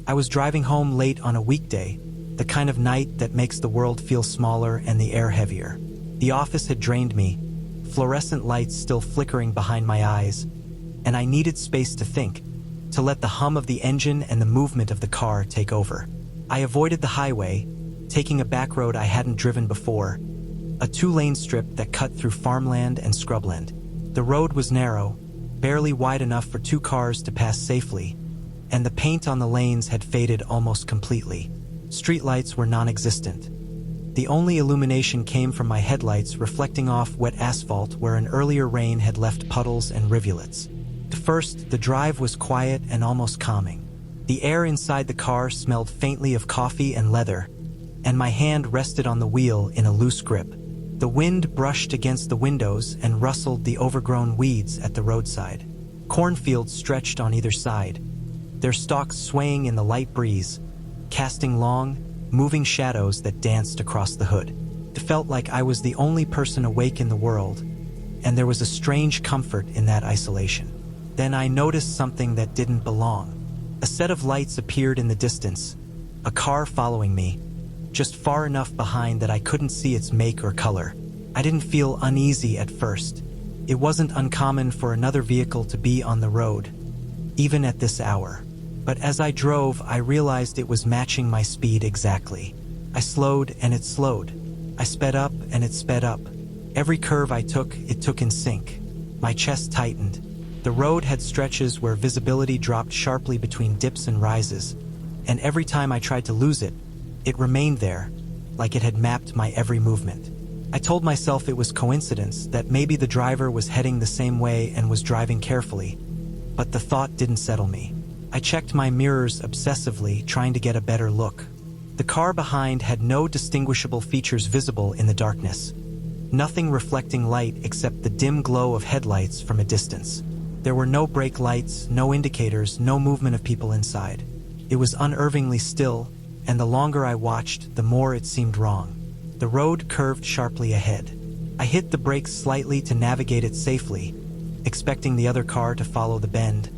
I was driving home late on a weekday, the kind of night that makes the world feel smaller and the air heavier. The office had drained me, fluorescent lights still flickering behind my eyes, and I needed space to think, to let the hum of the engine and the movement of the car take over. I avoided the highway, taking a back road I hadn't driven before, a two-lane strip that cut through farmland and scrubland. The road was narrow, barely wide enough for two cars to pass safely, and the paint on the lanes had faded almost completely. Streetlights were non-existent. The only illumination came from my headlights reflecting off wet asphalt where an earlier rain had left puddles and rivulets. At first, the drive was quiet and almost calming. The air inside the car smelled faintly of coffee and leather, and my hand rested on the wheel in a loose grip. The wind brushed against the windows and rustled the overgrown weeds at the roadside. Cornfields stretched on either side, their stalks swaying in the light breeze, casting long, moving shadows that danced across the hood. It felt like I was the only person awake in the world, and there was a strange comfort in that isolation. Then I noticed something that didn't belong. A set of lights appeared in the distance, a car following me, just far enough behind that I couldn't see its make or color. I didn't feel uneasy at first. It wasn't uncommon for another vehicle to be on the road, even at this hour. But as I drove, I realized it was matching my speed exactly. I slowed and it slowed. I sped up and it sped up. Every curve I took, it took in sync. My chest tightened. The road had stretches where visibility dropped sharply between dips and rises, and every time I tried to lose it, it remained there, like it had mapped my every movement. I told myself it was coincidence, that maybe the driver was heading the same way and was driving carefully, but the thought didn't settle me. I checked my mirrors obsessively, trying to get a better look. The car behind had no distinguishable features visible in the darkness. Nothing reflecting light except the dim glow of headlights from a distance. There were no brake lights, no indicators, no movement of people inside. It was unnervingly still, and the longer I watched, the more it seemed wrong. The road curved sharply ahead. I hit the brakes slightly to navigate it safely, expecting the other car to follow the bend,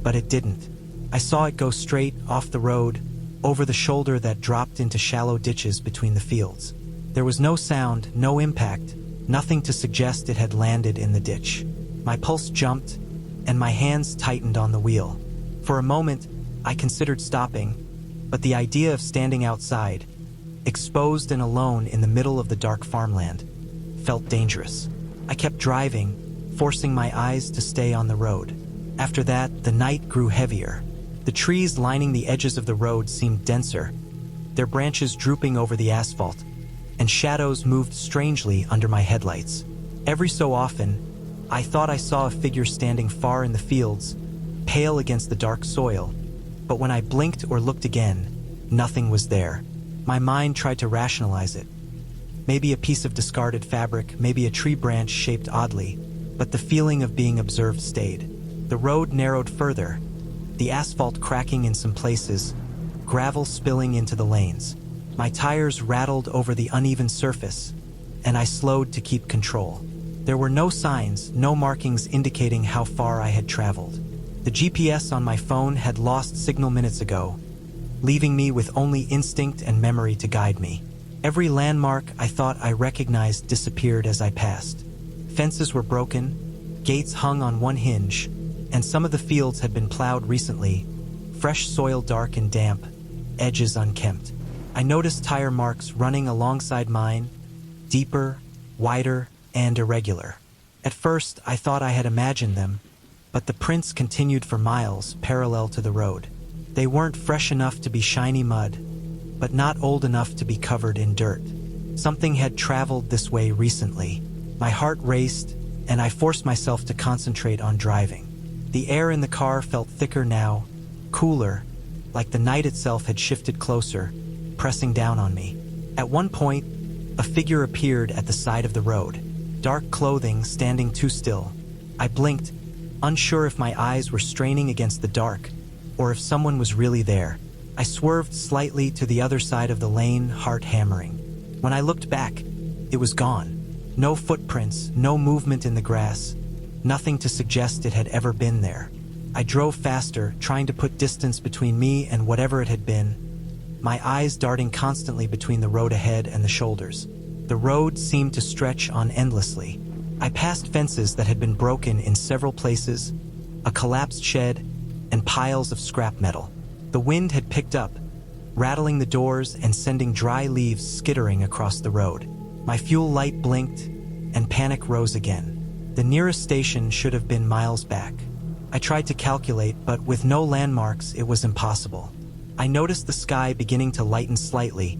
but it didn't. I saw it go straight off the road, over the shoulder that dropped into shallow ditches between the fields. There was no sound, no impact, nothing to suggest it had landed in the ditch. My pulse jumped, and my hands tightened on the wheel. For a moment, I considered stopping, but the idea of standing outside, exposed and alone in the middle of the dark farmland, felt dangerous. I kept driving, forcing my eyes to stay on the road. After that, the night grew heavier. The trees lining the edges of the road seemed denser, their branches drooping over the asphalt, and shadows moved strangely under my headlights. Every so often, I thought I saw a figure standing far in the fields, pale against the dark soil, but when I blinked or looked again, nothing was there. My mind tried to rationalize it. Maybe a piece of discarded fabric, maybe a tree branch shaped oddly, but the feeling of being observed stayed. The road narrowed further, the asphalt cracking in some places, gravel spilling into the lanes. My tires rattled over the uneven surface, and I slowed to keep control. There were no signs, no markings indicating how far I had traveled. The GPS on my phone had lost signal minutes ago, leaving me with only instinct and memory to guide me. Every landmark I thought I recognized disappeared as I passed. Fences were broken, gates hung on one hinge, and some of the fields had been plowed recently, fresh soil dark and damp, edges unkempt. I noticed tire marks running alongside mine, deeper, wider, and irregular. At first, I thought I had imagined them, but the prints continued for miles, parallel to the road. They weren't fresh enough to be shiny mud, but not old enough to be covered in dirt. Something had traveled this way recently. My heart raced, and I forced myself to concentrate on driving. The air in the car felt thicker now, cooler, like the night itself had shifted closer, pressing down on me. At one point, a figure appeared at the side of the road, dark clothing standing too still. I blinked, unsure if my eyes were straining against the dark, or if someone was really there. I swerved slightly to the other side of the lane, heart hammering. When I looked back, it was gone. No footprints, no movement in the grass, nothing to suggest it had ever been there. I drove faster, trying to put distance between me and whatever it had been, my eyes darting constantly between the road ahead and the shoulders. The road seemed to stretch on endlessly. I passed fences that had been broken in several places, a collapsed shed, and piles of scrap metal. The wind had picked up, rattling the doors and sending dry leaves skittering across the road. My fuel light blinked, and panic rose again. The nearest station should have been miles back. I tried to calculate, but with no landmarks, it was impossible. I noticed the sky beginning to lighten slightly,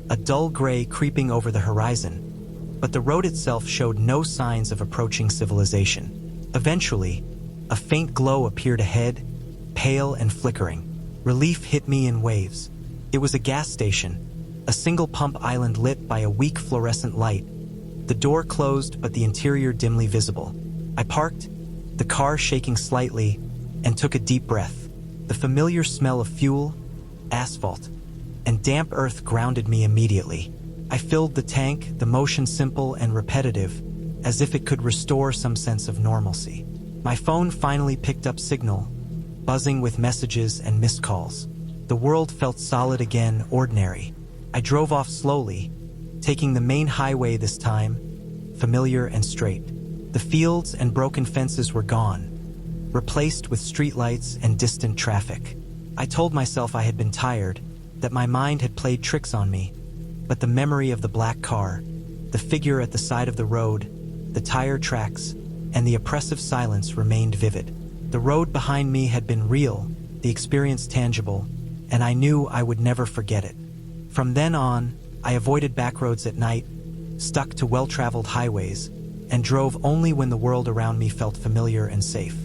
a dull gray creeping over the horizon, but the road itself showed no signs of approaching civilization. Eventually, a faint glow appeared ahead, pale and flickering. Relief hit me in waves. It was a gas station, a single pump island lit by a weak fluorescent light. The door closed, but the interior dimly visible. I parked, the car shaking slightly, and took a deep breath. The familiar smell of fuel, asphalt, and damp earth grounded me immediately. I filled the tank, the motion simple and repetitive, as if it could restore some sense of normalcy. My phone finally picked up signal, buzzing with messages and missed calls. The world felt solid again, ordinary. I drove off slowly, taking the main highway this time, familiar and straight. The fields and broken fences were gone, replaced with streetlights and distant traffic. I told myself I had been tired, that my mind had played tricks on me, but the memory of the black car, the figure at the side of the road, the tire tracks, and the oppressive silence remained vivid. The road behind me had been real, the experience tangible, and I knew I would never forget it. From then on, I avoided backroads at night, stuck to well-traveled highways, and drove only when the world around me felt familiar and safe.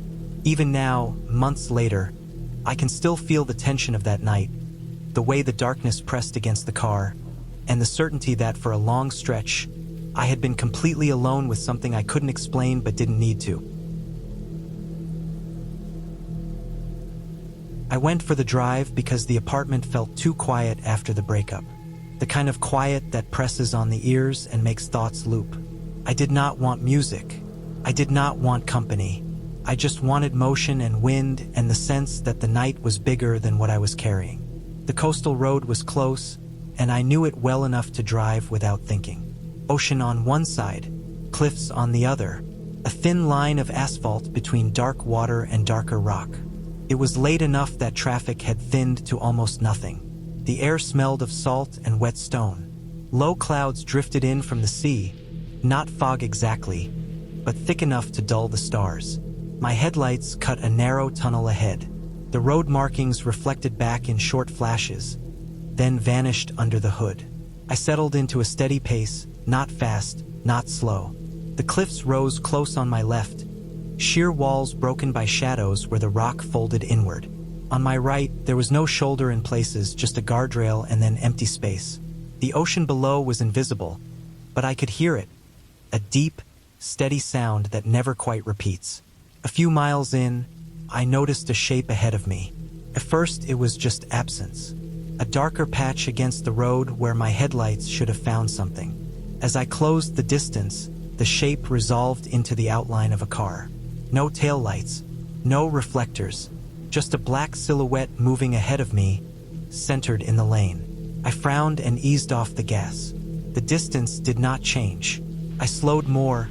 Even now, months later, I can still feel the tension of that night, the way the darkness pressed against the car, and the certainty that for a long stretch, I had been completely alone with something I couldn't explain but didn't need to. I went for the drive because the apartment felt too quiet after the breakup. The kind of quiet that presses on the ears and makes thoughts loop. I did not want music. I did not want company. I just wanted motion and wind and the sense that the night was bigger than what I was carrying. The coastal road was close, and I knew it well enough to drive without thinking. Ocean on one side, cliffs on the other, a thin line of asphalt between dark water and darker rock. It was late enough that traffic had thinned to almost nothing. The air smelled of salt and wet stone. Low clouds drifted in from the sea, not fog exactly, but thick enough to dull the stars. My headlights cut a narrow tunnel ahead. The road markings reflected back in short flashes, then vanished under the hood. I settled into a steady pace, not fast, not slow. The cliffs rose close on my left, sheer walls broken by shadows where the rock folded inward. On my right, there was no shoulder in places, just a guardrail and then empty space. The ocean below was invisible, but I could hear it, a deep, steady sound that never quite repeats. A few miles in, I noticed a shape ahead of me. At first, it was just absence, a darker patch against the road where my headlights should have found something. As I closed the distance, the shape resolved into the outline of a car. No taillights, no reflectors, just a black silhouette moving ahead of me, centered in the lane. I frowned and eased off the gas. The distance did not change. I slowed more,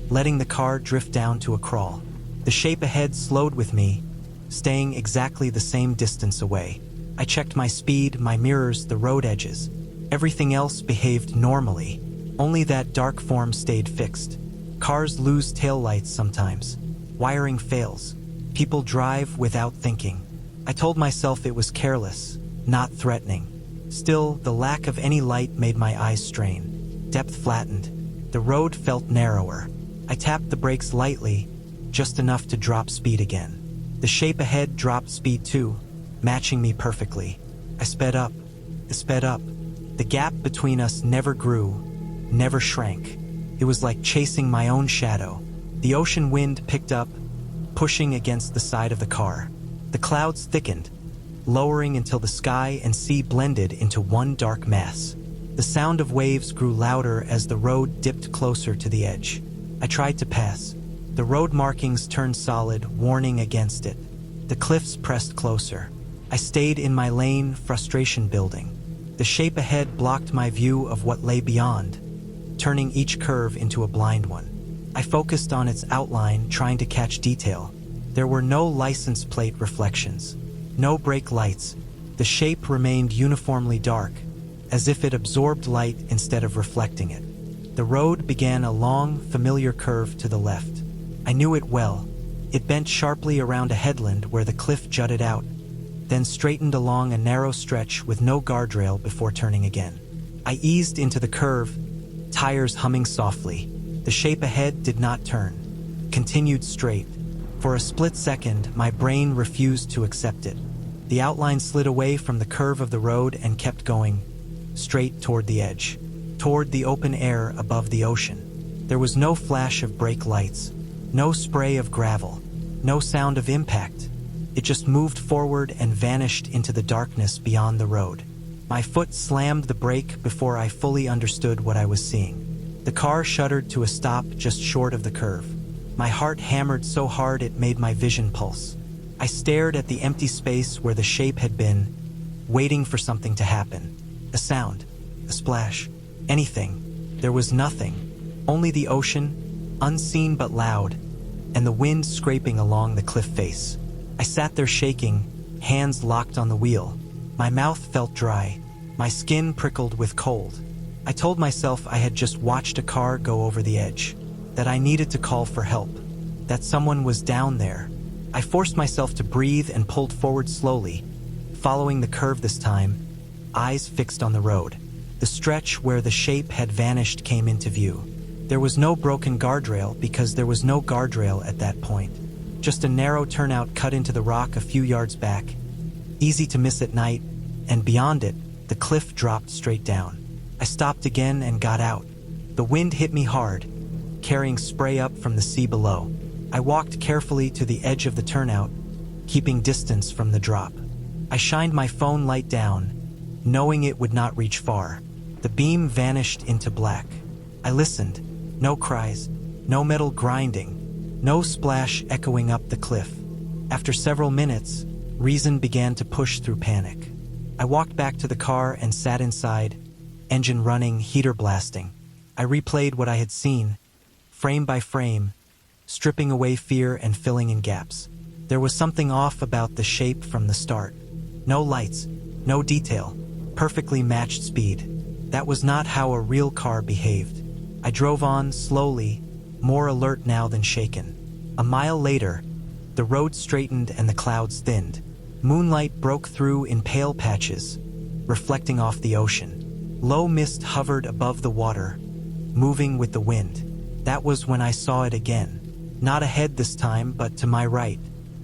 letting the car drift down to a crawl. The shape ahead slowed with me, staying exactly the same distance away. I checked my speed, my mirrors, the road edges. Everything else behaved normally. Only that dark form stayed fixed. Cars lose taillights sometimes. Wiring fails. People drive without thinking. I told myself it was careless, not threatening. Still, the lack of any light made my eyes strain. Depth flattened. The road felt narrower. I tapped the brakes lightly, just enough to drop speed again. The shape ahead dropped speed too, matching me perfectly. I sped up. The gap between us never grew, never shrank. It was like chasing my own shadow. The ocean wind picked up, pushing against the side of the car. The clouds thickened, lowering until the sky and sea blended into one dark mass. The sound of waves grew louder as the road dipped closer to the edge. I tried to pass. The road markings turned solid, warning against it. The cliffs pressed closer. I stayed in my lane, frustration building. The shape ahead blocked my view of what lay beyond, turning each curve into a blind one. I focused on its outline, trying to catch detail. There were no license plate reflections, no brake lights. The shape remained uniformly dark, as if it absorbed light instead of reflecting it. The road began a long, familiar curve to the left. I knew it well. It bent sharply around a headland where the cliff jutted out, then straightened along a narrow stretch with no guardrail before turning again. I eased into the curve, tires humming softly. The shape ahead did not turn, continued straight. For a split second, my brain refused to accept it. The outline slid away from the curve of the road and kept going, straight toward the edge, toward the open air above the ocean. There was no flash of brake lights, no spray of gravel, no sound of impact. It just moved forward and vanished into the darkness beyond the road. My foot slammed the brake before I fully understood what I was seeing. The car shuddered to a stop just short of the curve. My heart hammered so hard it made my vision pulse. I stared at the empty space where the shape had been, waiting for something to happen. A sound, a splash, anything. There was nothing, only the ocean, unseen but loud, and the wind scraping along the cliff face. I sat there shaking, hands locked on the wheel. My mouth felt dry, my skin prickled with cold. I told myself I had just watched a car go over the edge, that I needed to call for help, that someone was down there. I forced myself to breathe and pulled forward slowly, following the curve this time, eyes fixed on the road. The stretch where the shape had vanished came into view. There was no broken guardrail because there was no guardrail at that point. Just a narrow turnout cut into the rock a few yards back, easy to miss at night, and beyond it, the cliff dropped straight down. I stopped again and got out. The wind hit me hard, carrying spray up from the sea below. I walked carefully to the edge of the turnout, keeping distance from the drop. I shined my phone light down, knowing it would not reach far. The beam vanished into black. I listened. No cries, no metal grinding, no splash echoing up the cliff. After several minutes, reason began to push through panic. I walked back to the car and sat inside, engine running, heater blasting. I replayed what I had seen, frame by frame, stripping away fear and filling in gaps. There was something off about the shape from the start. No lights, no detail, perfectly matched speed. That was not how a real car behaved. I drove on slowly, more alert now than shaken. A mile later, the road straightened and the clouds thinned. Moonlight broke through in pale patches, reflecting off the ocean. Low mist hovered above the water, moving with the wind. That was when I saw it again. Not ahead this time, but to my right.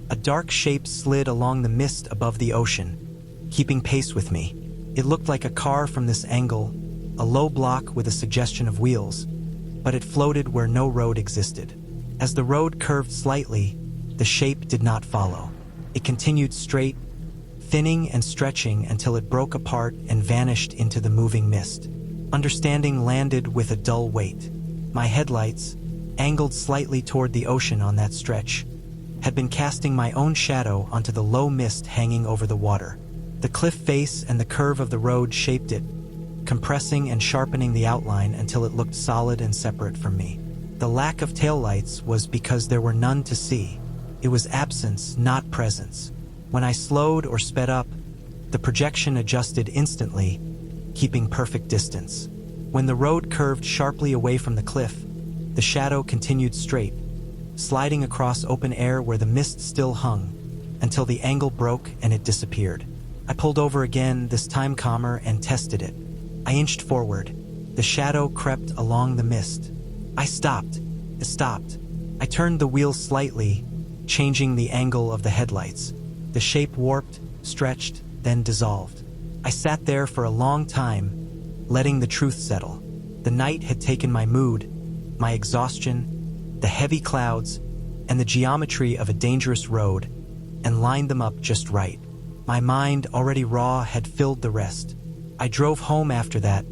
A dark shape slid along the mist above the ocean, keeping pace with me. It looked like a car from this angle, a low block with a suggestion of wheels, but it floated where no road existed. As the road curved slightly, the shape did not follow. It continued straight, thinning and stretching until it broke apart and vanished into the moving mist. Understanding landed with a dull weight. My headlights, angled slightly toward the ocean on that stretch, had been casting my own shadow onto the low mist hanging over the water. The cliff face and the curve of the road shaped it, compressing and sharpening the outline until it looked solid and separate from me. The lack of taillights was because there were none to see. It was absence, not presence. When I slowed or sped up, the projection adjusted instantly, keeping perfect distance. When the road curved sharply away from the cliff, the shadow continued straight, sliding across open air where the mist still hung, until the angle broke and it disappeared. I pulled over again, this time calmer, and tested it. I inched forward. The shadow crept along the mist. I stopped. It stopped. I turned the wheel slightly, changing the angle of the headlights. The shape warped, stretched, then dissolved. I sat there for a long time, letting the truth settle. The night had taken my mood, my exhaustion, the heavy clouds, and the geometry of a dangerous road, and lined them up just right. My mind, already raw, had filled the rest. I drove home after that,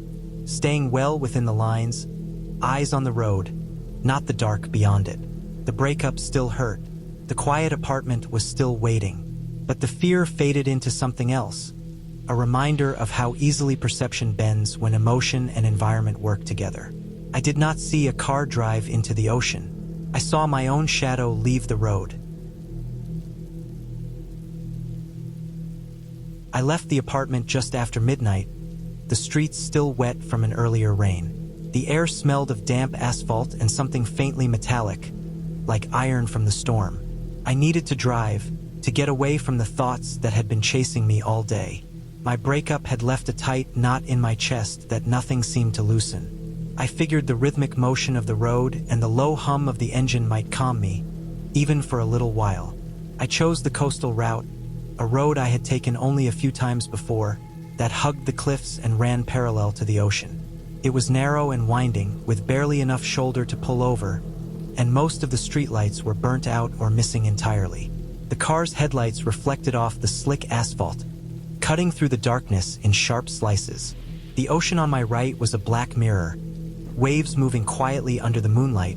staying well within the lines, eyes on the road, not the dark beyond it. The breakup still hurt. The quiet apartment was still waiting. But the fear faded into something else, a reminder of how easily perception bends when emotion and environment work together. I did not see a car drive into the ocean. I saw my own shadow leave the road. I left the apartment just after midnight, the streets still wet from an earlier rain. The air smelled of damp asphalt and something faintly metallic, like iron from the storm. I needed to drive, to get away from the thoughts that had been chasing me all day. My breakup had left a tight knot in my chest that nothing seemed to loosen. I figured the rhythmic motion of the road and the low hum of the engine might calm me, even for a little while. I chose the coastal route, a road I had taken only a few times before, that hugged the cliffs and ran parallel to the ocean. It was narrow and winding, with barely enough shoulder to pull over, and most of the streetlights were burnt out or missing entirely. The car's headlights reflected off the slick asphalt, cutting through the darkness in sharp slices. The ocean on my right was a black mirror, waves moving quietly under the moonlight,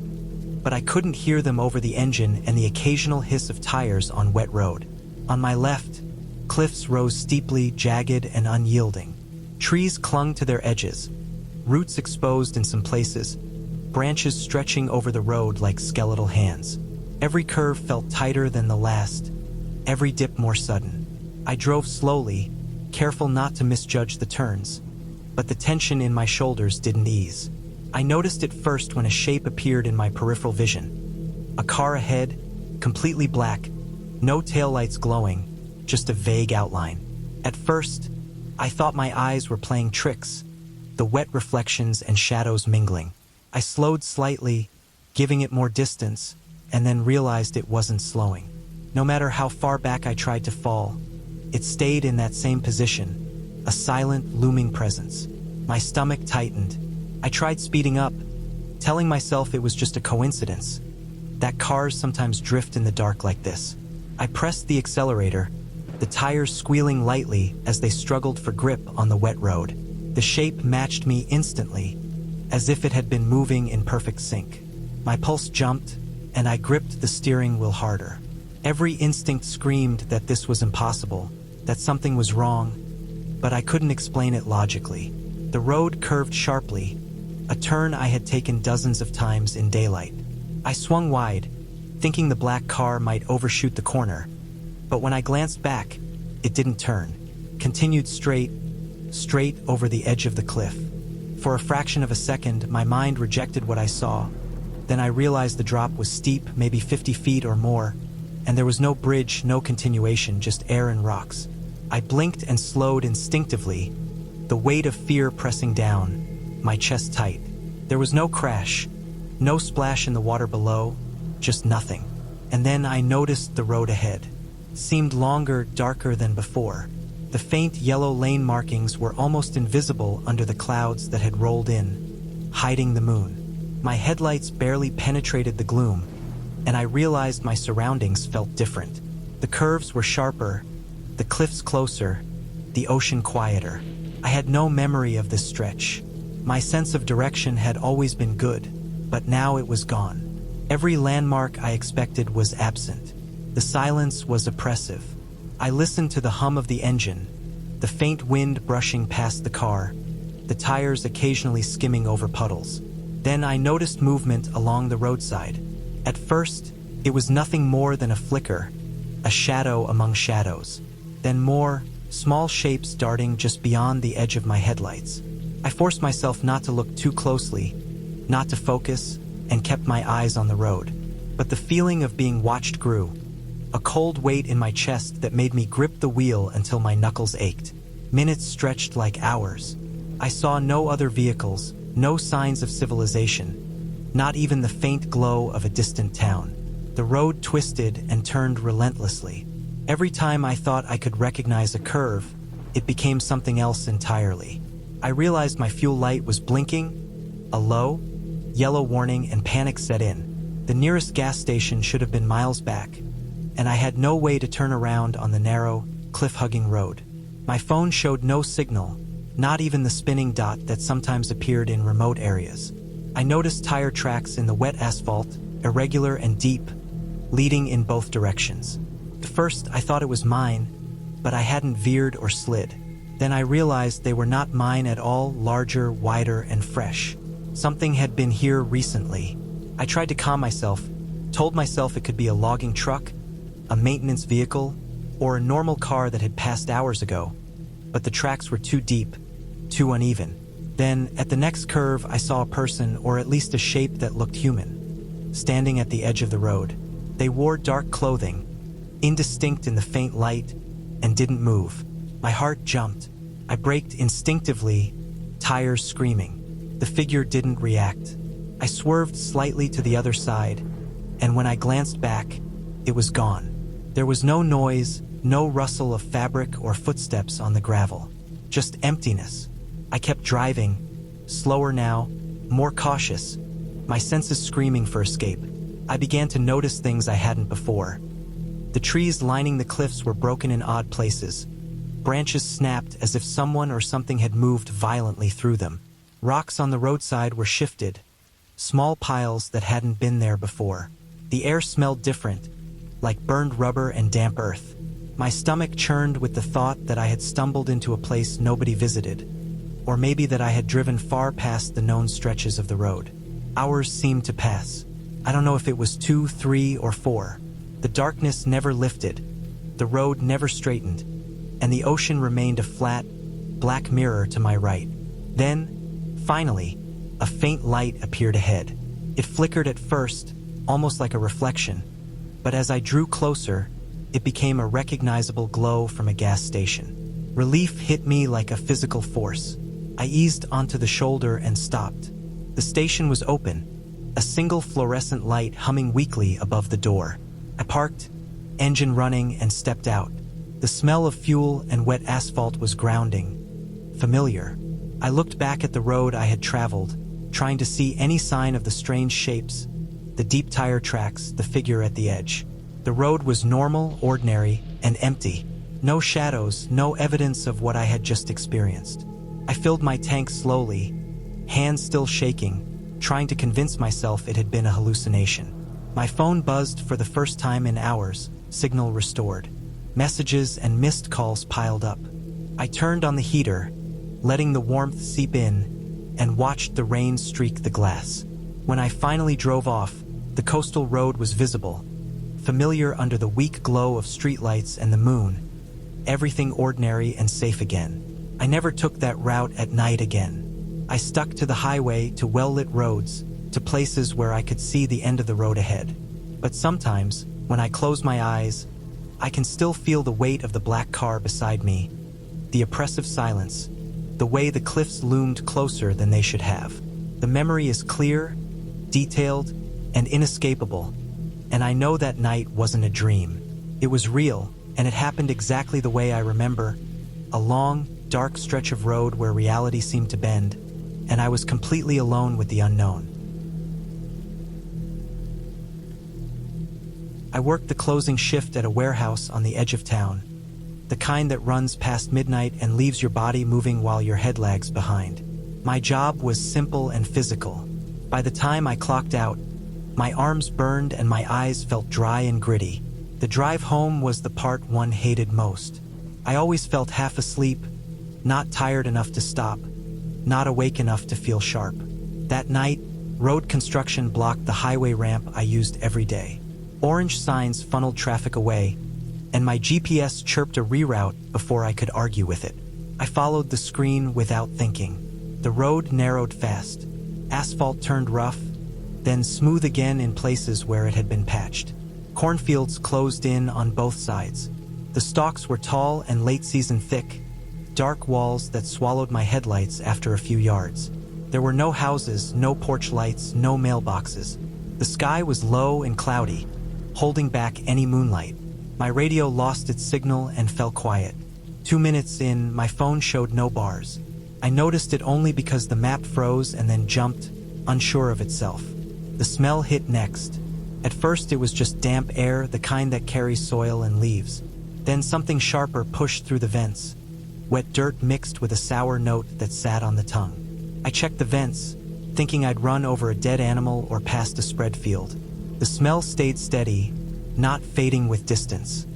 but I couldn't hear them over the engine and the occasional hiss of tires on wet road. On my left, cliffs rose steeply, jagged and unyielding. Trees clung to their edges, roots exposed in some places, branches stretching over the road like skeletal hands. Every curve felt tighter than the last, every dip more sudden. I drove slowly, careful not to misjudge the turns, but the tension in my shoulders didn't ease. I noticed it first when a shape appeared in my peripheral vision. A car ahead, completely black, no taillights glowing, just a vague outline. At first, I thought my eyes were playing tricks, the wet reflections and shadows mingling. I slowed slightly, giving it more distance, and then realized it wasn't slowing. No matter how far back I tried to fall, it stayed in that same position, a silent, looming presence. My stomach tightened. I tried speeding up, telling myself it was just a coincidence, that cars sometimes drift in the dark like this. I pressed the accelerator, the tires squealing lightly as they struggled for grip on the wet road. The shape matched me instantly, as if it had been moving in perfect sync. My pulse jumped, and I gripped the steering wheel harder. Every instinct screamed that this was impossible, that something was wrong, but I couldn't explain it logically. The road curved sharply, a turn I had taken dozens of times in daylight. I swung wide, thinking the black car might overshoot the corner, but when I glanced back, it didn't turn, continued straight over the edge of the cliff. For a fraction of a second, my mind rejected what I saw. Then I realized the drop was steep, maybe 50 feet or more, and there was no bridge, no continuation, just air and rocks. I blinked and slowed instinctively, the weight of fear pressing down, my chest tight. There was no crash, no splash in the water below, just nothing. And then I noticed the road ahead. It seemed longer, darker than before. The faint yellow lane markings were almost invisible under the clouds that had rolled in, hiding the moon. My headlights barely penetrated the gloom, and I realized my surroundings felt different. The curves were sharper, the cliffs closer, the ocean quieter. I had no memory of this stretch. My sense of direction had always been good, but now it was gone. Every landmark I expected was absent. The silence was oppressive. I listened to the hum of the engine, the faint wind brushing past the car, the tires occasionally skimming over puddles. Then I noticed movement along the roadside. At first, it was nothing more than a flicker, a shadow among shadows. Then more, small shapes darting just beyond the edge of my headlights. I forced myself not to look too closely, not to focus, and kept my eyes on the road. But the feeling of being watched grew, a cold weight in my chest that made me grip the wheel until my knuckles ached. Minutes stretched like hours. I saw no other vehicles, no signs of civilization, not even the faint glow of a distant town. The road twisted and turned relentlessly. Every time I thought I could recognize a curve, it became something else entirely. I realized my fuel light was blinking, a low, yellow warning, and panic set in. The nearest gas station should have been miles back, and I had no way to turn around on the narrow, cliff-hugging road. My phone showed no signal, not even the spinning dot that sometimes appeared in remote areas. I noticed tire tracks in the wet asphalt, irregular and deep, leading in both directions. At first, I thought it was mine, but I hadn't veered or slid. Then I realized they were not mine at all, larger, wider, and fresh. Something had been here recently. I tried to calm myself, told myself it could be a logging truck, a maintenance vehicle, or a normal car that had passed hours ago. But the tracks were too deep, too uneven. Then, at the next curve, I saw a person, or at least a shape that looked human, standing at the edge of the road. They wore dark clothing, indistinct in the faint light, and didn't move. My heart jumped. I braked instinctively, tires screaming. The figure didn't react. I swerved slightly to the other side, and when I glanced back, it was gone. There was no noise, no rustle of fabric or footsteps on the gravel. Just emptiness. I kept driving, slower now, more cautious, my senses screaming for escape. I began to notice things I hadn't before. The trees lining the cliffs were broken in odd places. Branches snapped as if someone or something had moved violently through them. Rocks on the roadside were shifted, small piles that hadn't been there before. The air smelled different, like burned rubber and damp earth. My stomach churned with the thought that I had stumbled into a place nobody visited, or maybe that I had driven far past the known stretches of the road. Hours seemed to pass. I don't know if it was 2, 3, or 4. The darkness never lifted, the road never straightened, and the ocean remained a flat, black mirror to my right. Then, finally, a faint light appeared ahead. It flickered at first, almost like a reflection, but as I drew closer, it became a recognizable glow from a gas station. Relief hit me like a physical force. I eased onto the shoulder and stopped. The station was open, a single fluorescent light humming weakly above the door. I parked, engine running, and stepped out. The smell of fuel and wet asphalt was grounding, familiar. I looked back at the road I had traveled, trying to see any sign of the strange shapes, the deep tire tracks, the figure at the edge. The road was normal, ordinary, and empty. No shadows, no evidence of what I had just experienced. I filled my tank slowly, hands still shaking, trying to convince myself it had been a hallucination. My phone buzzed for the first time in hours, signal restored. Messages and missed calls piled up. I turned on the heater, letting the warmth seep in, and watched the rain streak the glass. When I finally drove off, the coastal road was visible, familiar under the weak glow of streetlights and the moon, everything ordinary and safe again. I never took that route at night again. I stuck to the highway, to well-lit roads, to places where I could see the end of the road ahead. But sometimes, when I close my eyes, I can still feel the weight of the black car beside me, the oppressive silence, the way the cliffs loomed closer than they should have. The memory is clear, detailed, and inescapable, and I know that night wasn't a dream. It was real, and it happened exactly the way I remember, a long, dark stretch of road where reality seemed to bend, and I was completely alone with the unknown. I worked the closing shift at a warehouse on the edge of town, the kind that runs past midnight and leaves your body moving while your head lags behind. My job was simple and physical. By the time I clocked out, my arms burned and my eyes felt dry and gritty. The drive home was the part one hated most. I always felt half asleep, not tired enough to stop, not awake enough to feel sharp. That night, road construction blocked the highway ramp I used every day. Orange signs funneled traffic away, and my GPS chirped a reroute before I could argue with it. I followed the screen without thinking. The road narrowed fast. Asphalt turned rough, then smooth again in places where it had been patched. Cornfields closed in on both sides. The stalks were tall and late-season thick, dark walls that swallowed my headlights after a few yards. There were no houses, no porch lights, no mailboxes. The sky was low and cloudy, holding back any moonlight. My radio lost its signal and fell quiet. 2 minutes in, my phone showed no bars. I noticed it only because the map froze and then jumped, unsure of itself. The smell hit next. At first it was just damp air, the kind that carries soil and leaves. Then something sharper pushed through the vents, wet dirt mixed with a sour note that sat on the tongue. I checked the vents, thinking I'd run over a dead animal or past a spread field. The smell stayed steady, not fading with distance.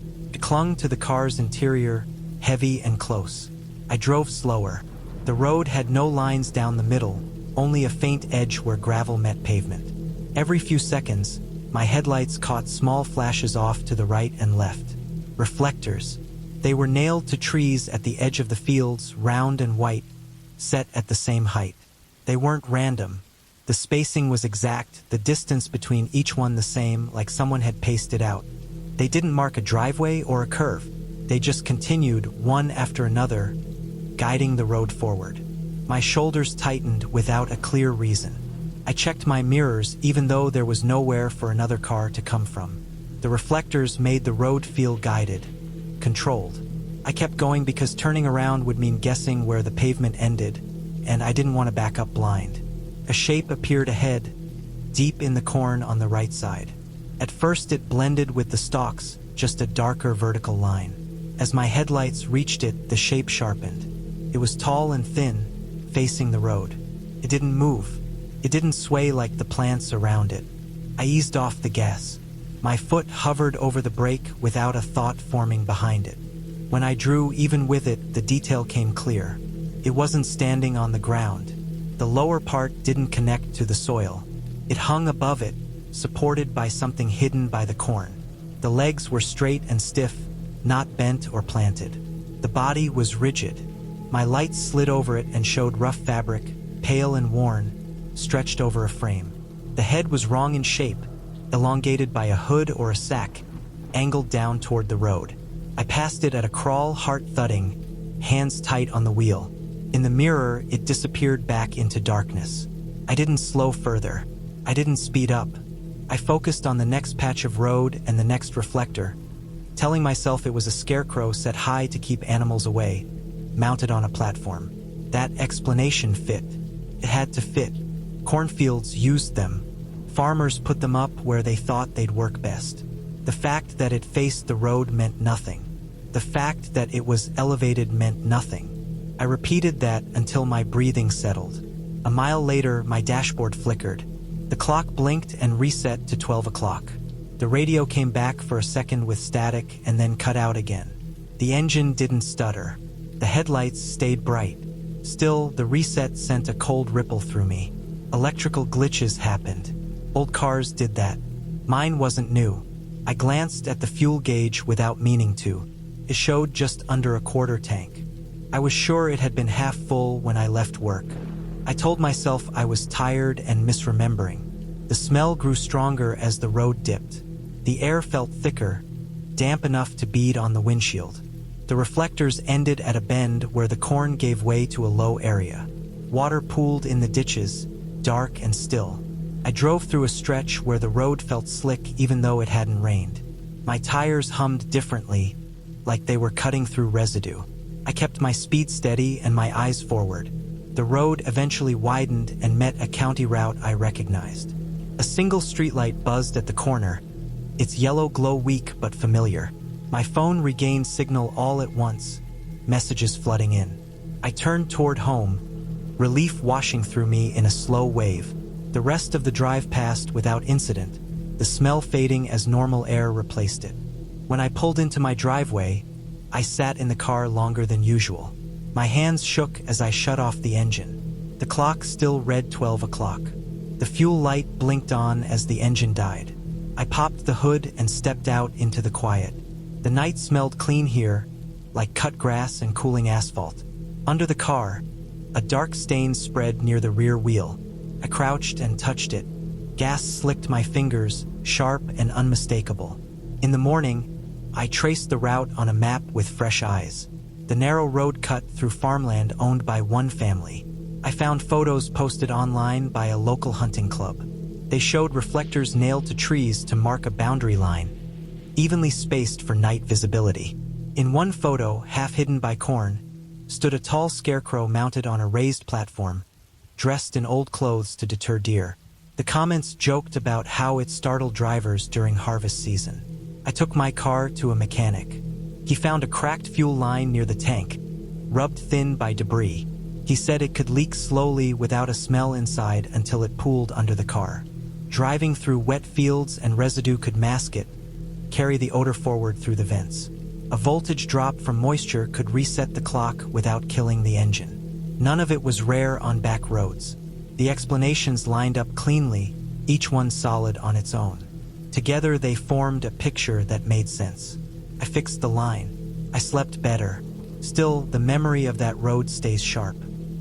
clung to the car's interior, heavy and close. I drove slower. The road had no lines down the middle, only a faint edge where gravel met pavement. Every few seconds, my headlights caught small flashes off to the right and left. Reflectors. They were nailed to trees at the edge of the fields, round and white, set at the same height. They weren't random. The spacing was exact, the distance between each one the same, like someone had paced it out. They didn't mark a driveway or a curve. They just continued, one after another, guiding the road forward. My shoulders tightened without a clear reason. I checked my mirrors even though there was nowhere for another car to come from. The reflectors made the road feel guided, controlled. I kept going because turning around would mean guessing where the pavement ended, and I didn't want to back up blind. A shape appeared ahead, deep in the corn on the right side. At first it blended with the stalks, just a darker vertical line. As my headlights reached it, the shape sharpened. It was tall and thin, facing the road. It didn't move. It didn't sway like the plants around it. I eased off the gas. My foot hovered over the brake without a thought forming behind it. When I drew even with it, the detail came clear. It wasn't standing on the ground. The lower part didn't connect to the soil. It hung above it, supported by something hidden by the corn. The legs were straight and stiff, not bent or planted. The body was rigid. My lights slid over it and showed rough fabric, pale and worn, stretched over a frame. The head was wrong in shape, elongated by a hood or a sack, angled down toward the road. I passed it at a crawl, heart thudding, hands tight on the wheel. In the mirror, it disappeared back into darkness. I didn't slow further. I didn't speed up. I focused on the next patch of road and the next reflector, telling myself it was a scarecrow set high to keep animals away, mounted on a platform. That explanation fit. It had to fit. Cornfields used them. Farmers put them up where they thought they'd work best. The fact that it faced the road meant nothing. The fact that it was elevated meant nothing. I repeated that until my breathing settled. A mile later, my dashboard flickered. The clock blinked and reset to 12 o'clock. The radio came back for a second with static and then cut out again. The engine didn't stutter. The headlights stayed bright. Still, the reset sent a cold ripple through me. Electrical glitches happened. Old cars did that. Mine wasn't new. I glanced at the fuel gauge without meaning to. It showed just under a quarter tank. I was sure it had been half full when I left work. I told myself I was tired and misremembering. The smell grew stronger as the road dipped. The air felt thicker, damp enough to bead on the windshield. The reflectors ended at a bend where the corn gave way to a low area. Water pooled in the ditches, dark and still. I drove through a stretch where the road felt slick even though it hadn't rained. My tires hummed differently, like they were cutting through residue. I kept my speed steady and my eyes forward. The road eventually widened and met a county route I recognized. A single streetlight buzzed at the corner, its yellow glow weak but familiar. My phone regained signal all at once, messages flooding in. I turned toward home, relief washing through me in a slow wave. The rest of the drive passed without incident, the smell fading as normal air replaced it. When I pulled into my driveway, I sat in the car longer than usual. My hands shook as I shut off the engine. The clock still read 12 o'clock. The fuel light blinked on as the engine died. I popped the hood and stepped out into the quiet. The night smelled clean here, like cut grass and cooling asphalt. Under the car, a dark stain spread near the rear wheel. I crouched and touched it. Gas slicked my fingers, sharp and unmistakable. In the morning, I traced the route on a map with fresh eyes. The narrow road cut through farmland owned by one family. I found photos posted online by a local hunting club. They showed reflectors nailed to trees to mark a boundary line, evenly spaced for night visibility. In one photo, half hidden by corn, stood a tall scarecrow mounted on a raised platform, dressed in old clothes to deter deer. The comments joked about how it startled drivers during harvest season. I took my car to a mechanic. He found a cracked fuel line near the tank, rubbed thin by debris. He said it could leak slowly without a smell inside until it pooled under the car. Driving through wet fields and residue could mask it, carry the odor forward through the vents. A voltage drop from moisture could reset the clock without killing the engine. None of it was rare on back roads. The explanations lined up cleanly, each one solid on its own. Together they formed a picture that made sense. I fixed the line. I slept better. Still, the memory of that road stays sharp.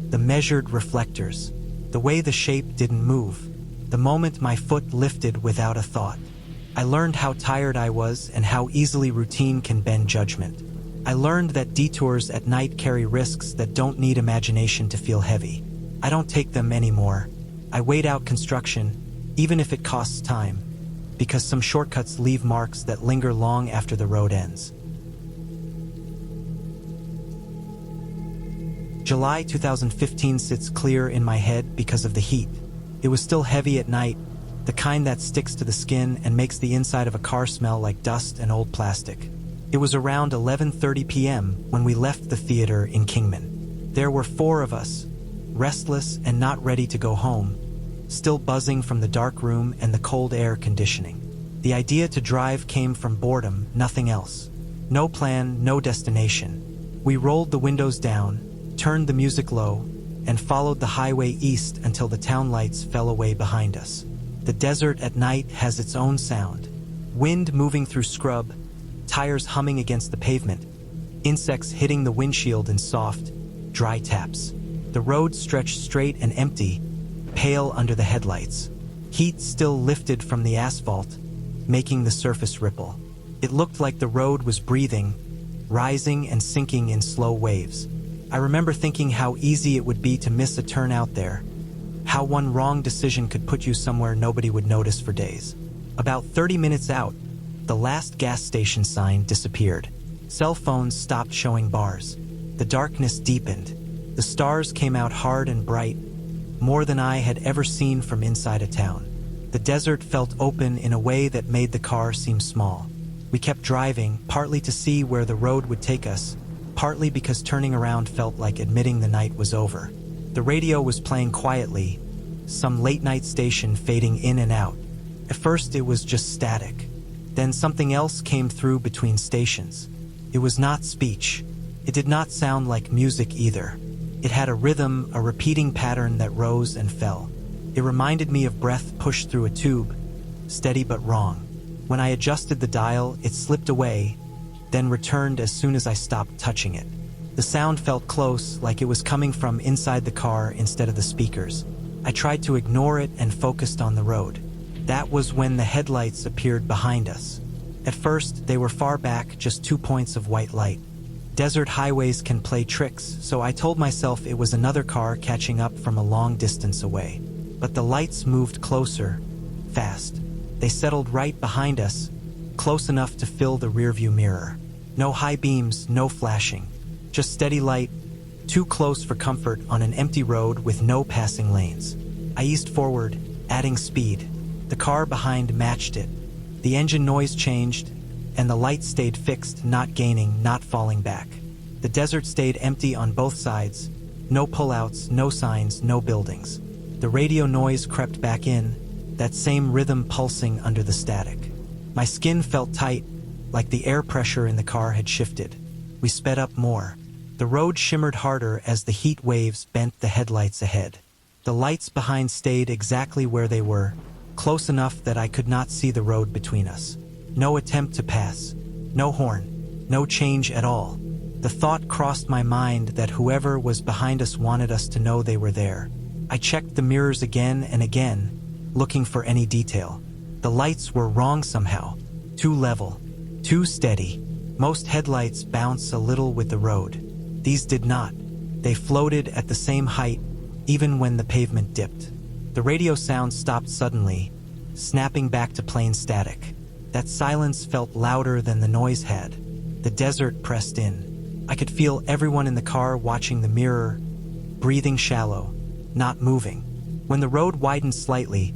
The measured reflectors. The way the shape didn't move. The moment my foot lifted without a thought. I learned how tired I was and how easily routine can bend judgment. I learned that detours at night carry risks that don't need imagination to feel heavy. I don't take them anymore. I wait out construction, even if it costs time, because some shortcuts leave marks that linger long after the road ends. July 2015 sits clear in my head because of the heat. It was still heavy at night, the kind that sticks to the skin and makes the inside of a car smell like dust and old plastic. It was around 11:30 p.m. when we left the theater in Kingman. There were 4 of us, restless and not ready to go home, still buzzing from the dark room and the cold air conditioning. The idea to drive came from boredom, nothing else. No plan, no destination. We rolled the windows down, turned the music low, and followed the highway east until the town lights fell away behind us. The desert at night has its own sound. Wind moving through scrub, tires humming against the pavement, insects hitting the windshield in soft, dry taps. The road stretched straight and empty, pale under the headlights. Heat still lifted from the asphalt, making the surface ripple. It looked like the road was breathing, rising and sinking in slow waves. I remember thinking how easy it would be to miss a turn out there, how one wrong decision could put you somewhere nobody would notice for days. About 30 minutes out, the last gas station sign disappeared. Cell phones stopped showing bars. The darkness deepened. The stars came out hard and bright, more than I had ever seen from inside a town. The desert felt open in a way that made the car seem small. We kept driving, partly to see where the road would take us, partly because turning around felt like admitting the night was over. The radio was playing quietly, some late-night station fading in and out. At first it was just static. Then something else came through between stations. It was not speech. It did not sound like music either. It had a rhythm, a repeating pattern that rose and fell. It reminded me of breath pushed through a tube, steady but wrong. When I adjusted the dial, it slipped away, then returned as soon as I stopped touching it. The sound felt close, like it was coming from inside the car instead of the speakers. I tried to ignore it and focused on the road. That was when the headlights appeared behind us. At first, they were far back, just 2 points of white light. Desert highways can play tricks, so I told myself it was another car catching up from a long distance away. But the lights moved closer, fast. They settled right behind us, close enough to fill the rearview mirror. No high beams, no flashing. Just steady light, too close for comfort on an empty road with no passing lanes. I eased forward, adding speed. The car behind matched it. The engine noise changed, and the light stayed fixed, not gaining, not falling back. The desert stayed empty on both sides. No pullouts, no signs, no buildings. The radio noise crept back in, that same rhythm pulsing under the static. My skin felt tight, like the air pressure in the car had shifted. We sped up more. The road shimmered harder as the heat waves bent the headlights ahead. The lights behind stayed exactly where they were, close enough that I could not see the road between us. No attempt to pass. No horn. No change at all. The thought crossed my mind that whoever was behind us wanted us to know they were there. I checked the mirrors again and again, looking for any detail. The lights were wrong somehow. Too level. Too steady. Most headlights bounce a little with the road. These did not. They floated at the same height, even when the pavement dipped. The radio sound stopped suddenly, snapping back to plain static. That silence felt louder than the noise had. The desert pressed in. I could feel everyone in the car watching the mirror, breathing shallow, not moving. When the road widened slightly,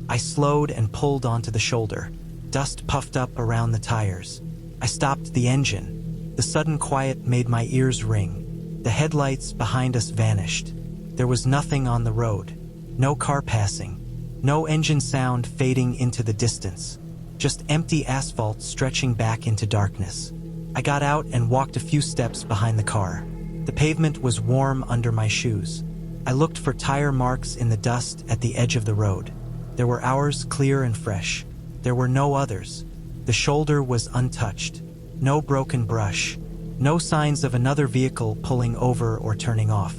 I slowed and pulled onto the shoulder. Dust puffed up around the tires. I stopped the engine. The sudden quiet made my ears ring. The headlights behind us vanished. There was nothing on the road. No car passing. No engine sound fading into the distance. Just empty asphalt stretching back into darkness. I got out and walked a few steps behind the car. The pavement was warm under my shoes. I looked for tire marks in the dust at the edge of the road. There were ours, clear and fresh. There were no others. The shoulder was untouched. No broken brush. No signs of another vehicle pulling over or turning off.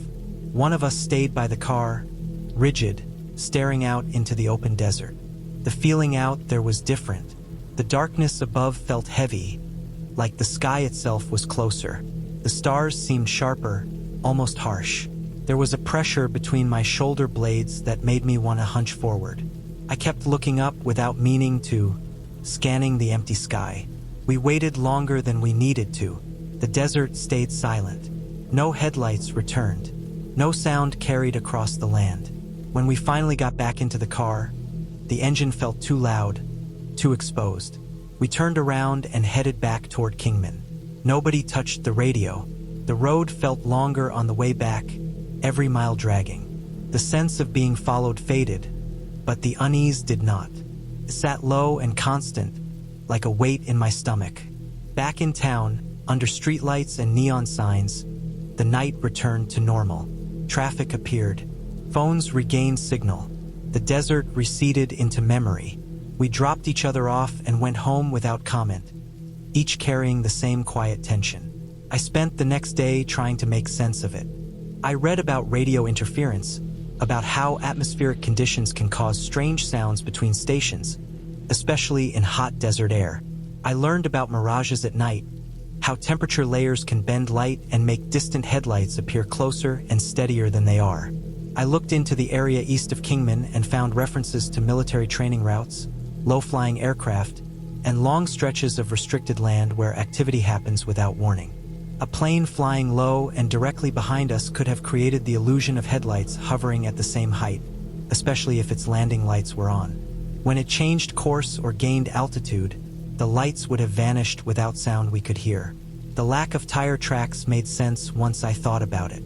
One of us stayed by the car, rigid, staring out into the open desert. The feeling out there was different. The darkness above felt heavy, like the sky itself was closer. The stars seemed sharper, almost harsh. There was a pressure between my shoulder blades that made me want to hunch forward. I kept looking up without meaning to, scanning the empty sky. We waited longer than we needed to. The desert stayed silent. No headlights returned. No sound carried across the land. When we finally got back into the car, the engine felt too loud, too exposed. We turned around and headed back toward Kingman. Nobody touched the radio. The road felt longer on the way back, every mile dragging. The sense of being followed faded, but the unease did not. It sat low and constant, like a weight in my stomach. Back in town, under streetlights and neon signs, the night returned to normal. Traffic appeared. Phones regained signal. The desert receded into memory. We dropped each other off and went home without comment, each carrying the same quiet tension. I spent the next day trying to make sense of it. I read about radio interference, about how atmospheric conditions can cause strange sounds between stations, especially in hot desert air. I learned about mirages at night, how temperature layers can bend light and make distant headlights appear closer and steadier than they are. I looked into the area east of Kingman and found references to military training routes, low-flying aircraft, and long stretches of restricted land where activity happens without warning. A plane flying low and directly behind us could have created the illusion of headlights hovering at the same height, especially if its landing lights were on. When it changed course or gained altitude, the lights would have vanished without sound we could hear. The lack of tire tracks made sense once I thought about it.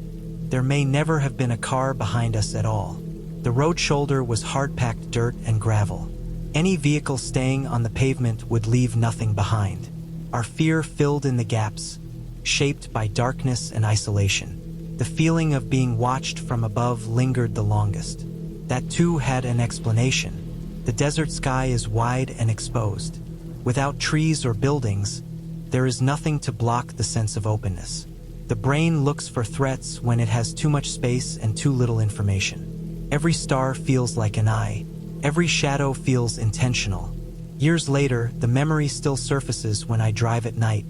There may never have been a car behind us at all. The road shoulder was hard-packed dirt and gravel. Any vehicle staying on the pavement would leave nothing behind. Our fear filled in the gaps, shaped by darkness and isolation. The feeling of being watched from above lingered the longest. That too had an explanation. The desert sky is wide and exposed. Without trees or buildings, there is nothing to block the sense of openness. The brain looks for threats when it has too much space and too little information. Every star feels like an eye. Every shadow feels intentional. Years later, the memory still surfaces when I drive at night,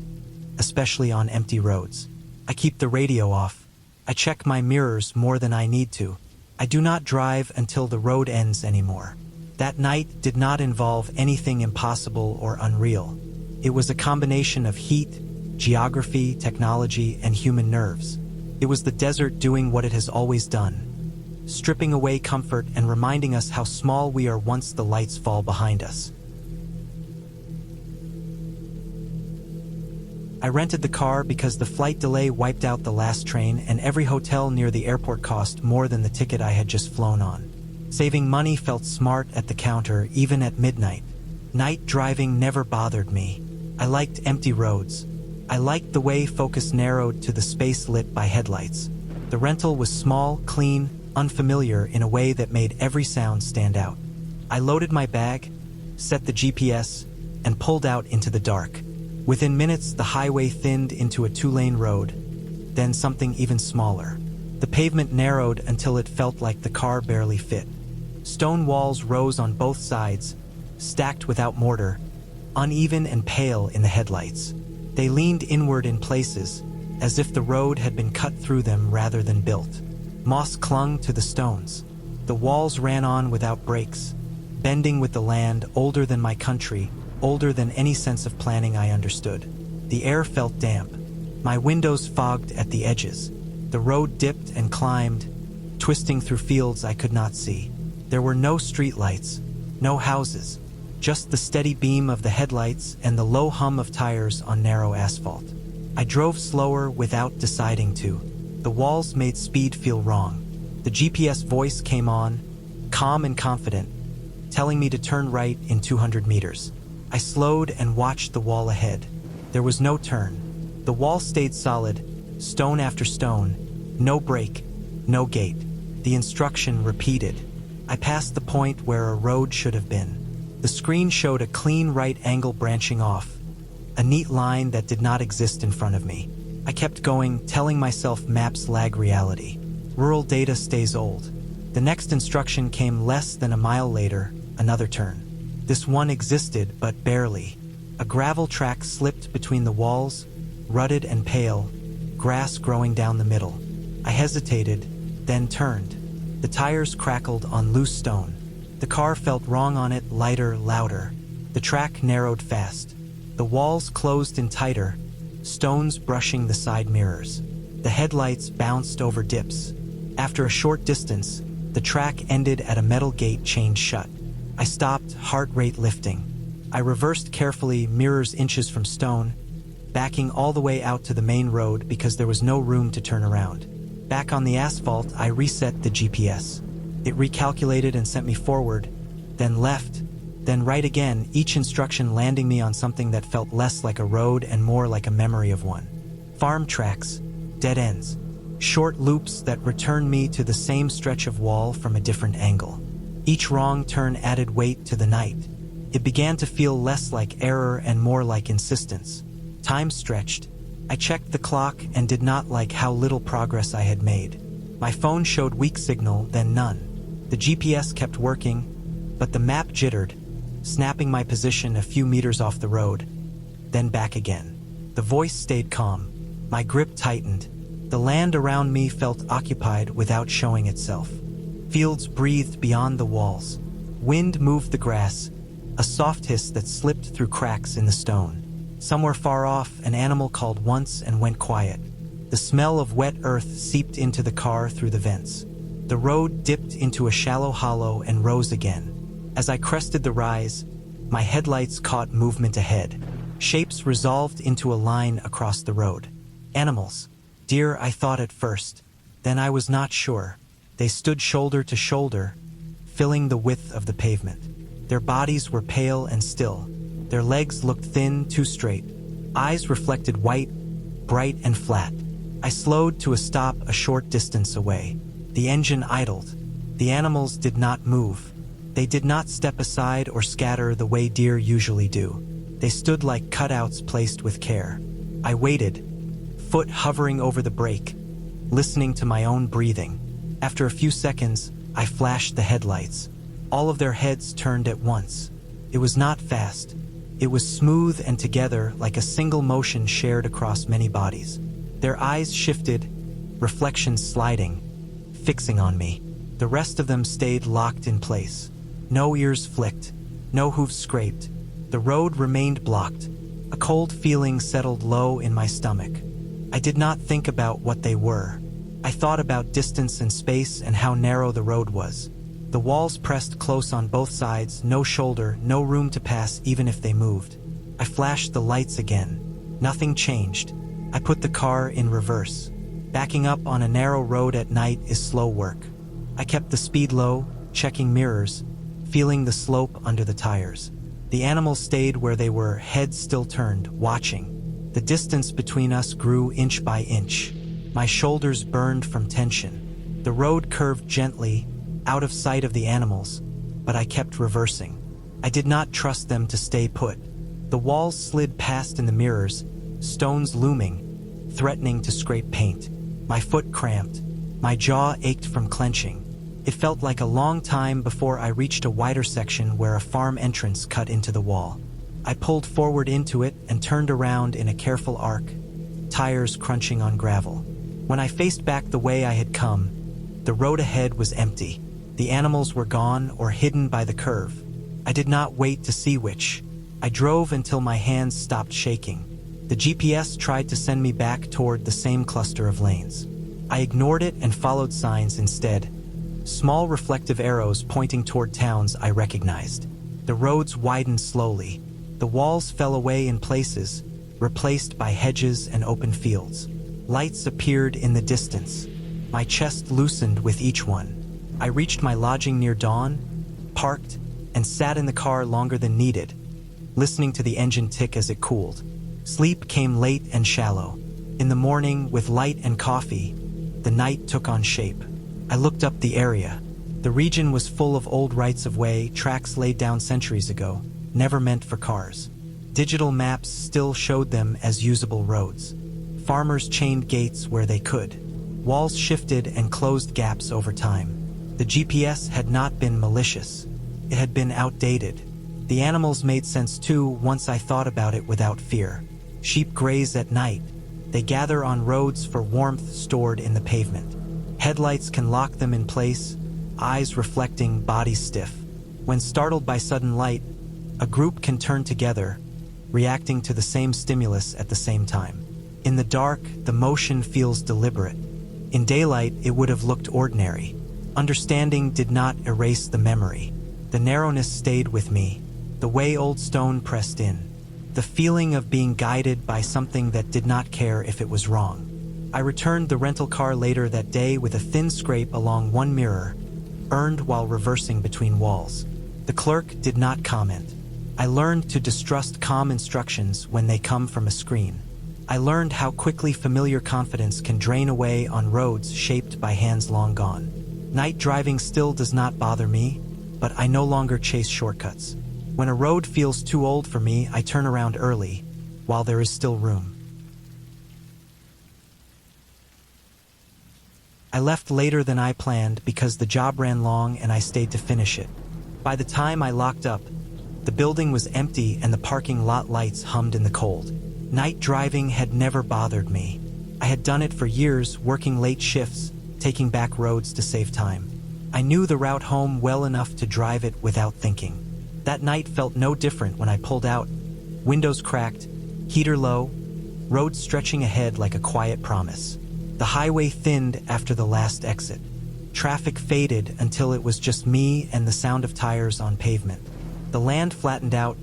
especially on empty roads. I keep the radio off. I check my mirrors more than I need to. I do not drive until the road ends anymore. That night did not involve anything impossible or unreal. It was a combination of heat, geography, technology, and human nerves. It was the desert doing what it has always done, stripping away comfort and reminding us how small we are once the lights fall behind us. I rented the car because the flight delay wiped out the last train, and every hotel near the airport cost more than the ticket I had just flown on. Saving money felt smart at the counter, even at midnight. Night driving never bothered me. I liked empty roads. I liked the way focus narrowed to the space lit by headlights. The rental was small, clean, unfamiliar in a way that made every sound stand out. I loaded my bag, set the GPS, and pulled out into the dark. Within minutes, the highway thinned into a two-lane road, then something even smaller. The pavement narrowed until it felt like the car barely fit. Stone walls rose on both sides, stacked without mortar, uneven and pale in the headlights. They leaned inward in places, as if the road had been cut through them rather than built. Moss clung to the stones. The walls ran on without breaks, bending with the land, older than my country, older than any sense of planning I understood. The air felt damp. My windows fogged at the edges. The road dipped and climbed, twisting through fields I could not see. There were no streetlights, no houses, just the steady beam of the headlights and the low hum of tires on narrow asphalt. I drove slower without deciding to. The walls made speed feel wrong. The GPS voice came on, calm and confident, telling me to turn right in 200 meters. I slowed and watched the wall ahead. There was no turn. The wall stayed solid, stone after stone, no break, no gate. The instruction repeated. I passed the point where a road should have been. The screen showed a clean right angle branching off, a neat line that did not exist in front of me. I kept going, telling myself maps lag reality. Rural data stays old. The next instruction came less than a mile later, another turn. This one existed, but barely. A gravel track slipped between the walls, rutted and pale, grass growing down the middle. I hesitated, then turned. The tires crackled on loose stone. The car felt wrong on it, lighter, louder. The track narrowed fast. The walls closed in tighter, stones brushing the side mirrors. The headlights bounced over dips. After a short distance, the track ended at a metal gate chained shut. I stopped, heart rate lifting. I reversed carefully, mirrors inches from stone, backing all the way out to the main road because there was no room to turn around. Back on the asphalt, I reset the GPS. It recalculated and sent me forward, then left, then right again, each instruction landing me on something that felt less like a road and more like a memory of one. Farm tracks, dead ends, short loops that returned me to the same stretch of wall from a different angle. Each wrong turn added weight to the night. It began to feel less like error and more like insistence. Time stretched. I checked the clock and did not like how little progress I had made. My phone showed weak signal, then none. The GPS kept working, but the map jittered, snapping my position a few meters off the road, then back again. The voice stayed calm. My grip tightened. The land around me felt occupied without showing itself. Fields breathed beyond the walls. Wind moved the grass, a soft hiss that slipped through cracks in the stone. Somewhere far off, an animal called once and went quiet. The smell of wet earth seeped into the car through the vents. The road dipped into a shallow hollow and rose again. As I crested the rise, my headlights caught movement ahead. Shapes resolved into a line across the road. Animals. Deer, I thought at first. Then I was not sure. They stood shoulder to shoulder, filling the width of the pavement. Their bodies were pale and still. Their legs looked thin, too straight. Eyes reflected white, bright and flat. I slowed to a stop a short distance away. The engine idled. The animals did not move. They did not step aside or scatter the way deer usually do. They stood like cutouts placed with care. I waited, foot hovering over the brake, listening to my own breathing. After a few seconds, I flashed the headlights. All of their heads turned at once. It was not fast. It was smooth and together, like a single motion shared across many bodies. Their eyes shifted, reflections sliding, fixing on me. The rest of them stayed locked in place. No ears flicked, no hooves scraped. The road remained blocked. A cold feeling settled low in my stomach. I did not think about what they were. I thought about distance and space and how narrow the road was. The walls pressed close on both sides, no shoulder, no room to pass even if they moved. I flashed the lights again. Nothing changed. I put the car in reverse. Backing up on a narrow road at night is slow work. I kept the speed low, checking mirrors, feeling the slope under the tires. The animals stayed where they were, heads still turned, watching. The distance between us grew inch by inch. My shoulders burned from tension. The road curved gently, out of sight of the animals, but I kept reversing. I did not trust them to stay put. The walls slid past in the mirrors, stones looming, threatening to scrape paint. My foot cramped. My jaw ached from clenching. It felt like a long time before I reached a wider section where a farm entrance cut into the wall. I pulled forward into it and turned around in a careful arc, tires crunching on gravel. When I faced back the way I had come, the road ahead was empty. The animals were gone or hidden by the curve. I did not wait to see which. I drove until my hands stopped shaking. The GPS tried to send me back toward the same cluster of lanes. I ignored it and followed signs instead. Small reflective arrows pointing toward towns I recognized. The roads widened slowly. The walls fell away in places, replaced by hedges and open fields. Lights appeared in the distance. My chest loosened with each one. I reached my lodging near dawn, parked, and sat in the car longer than needed, listening to the engine tick as it cooled. Sleep came late and shallow. In the morning, with light and coffee, the night took on shape. I looked up the area. The region was full of old rights-of-way, tracks laid down centuries ago, never meant for cars. Digital maps still showed them as usable roads. Farmers chained gates where they could. Walls shifted and closed gaps over time. The GPS had not been malicious. It had been outdated. The animals made sense too once I thought about it without fear. Sheep graze at night. They gather on roads for warmth stored in the pavement. Headlights can lock them in place, eyes reflecting, bodies stiff. When startled by sudden light, a group can turn together, reacting to the same stimulus at the same time. In the dark, the motion feels deliberate. In daylight, it would have looked ordinary. Understanding did not erase the memory. The narrowness stayed with me, the way old stone pressed in, the feeling of being guided by something that did not care if it was wrong. I returned the rental car later that day with a thin scrape along one mirror, earned while reversing between walls. The clerk did not comment. I learned to distrust calm instructions when they come from a screen. I learned how quickly familiar confidence can drain away on roads shaped by hands long gone. Night driving still does not bother me, but I no longer chase shortcuts. When a road feels too old for me, I turn around early, while there is still room. I left later than I planned because the job ran long and I stayed to finish it. By the time I locked up, the building was empty and the parking lot lights hummed in the cold. Night driving had never bothered me. I had done it for years, working late shifts, taking back roads to save time. I knew the route home well enough to drive it without thinking. That night felt no different when I pulled out. Windows cracked, heater low, road stretching ahead like a quiet promise. The highway thinned after the last exit. Traffic faded until it was just me and the sound of tires on pavement. The land flattened out,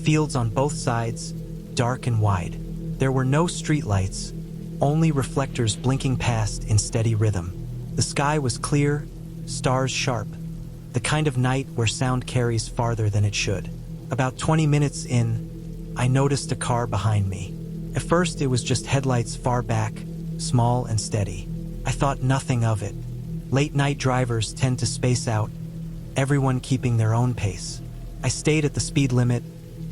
fields on both sides, dark and wide. There were no streetlights, only reflectors blinking past in steady rhythm. The sky was clear, stars sharp, the kind of night where sound carries farther than it should. About 20 minutes in, I noticed a car behind me. At first it was just headlights far back, small and steady. I thought nothing of it. Late night drivers tend to space out, everyone keeping their own pace. I stayed at the speed limit,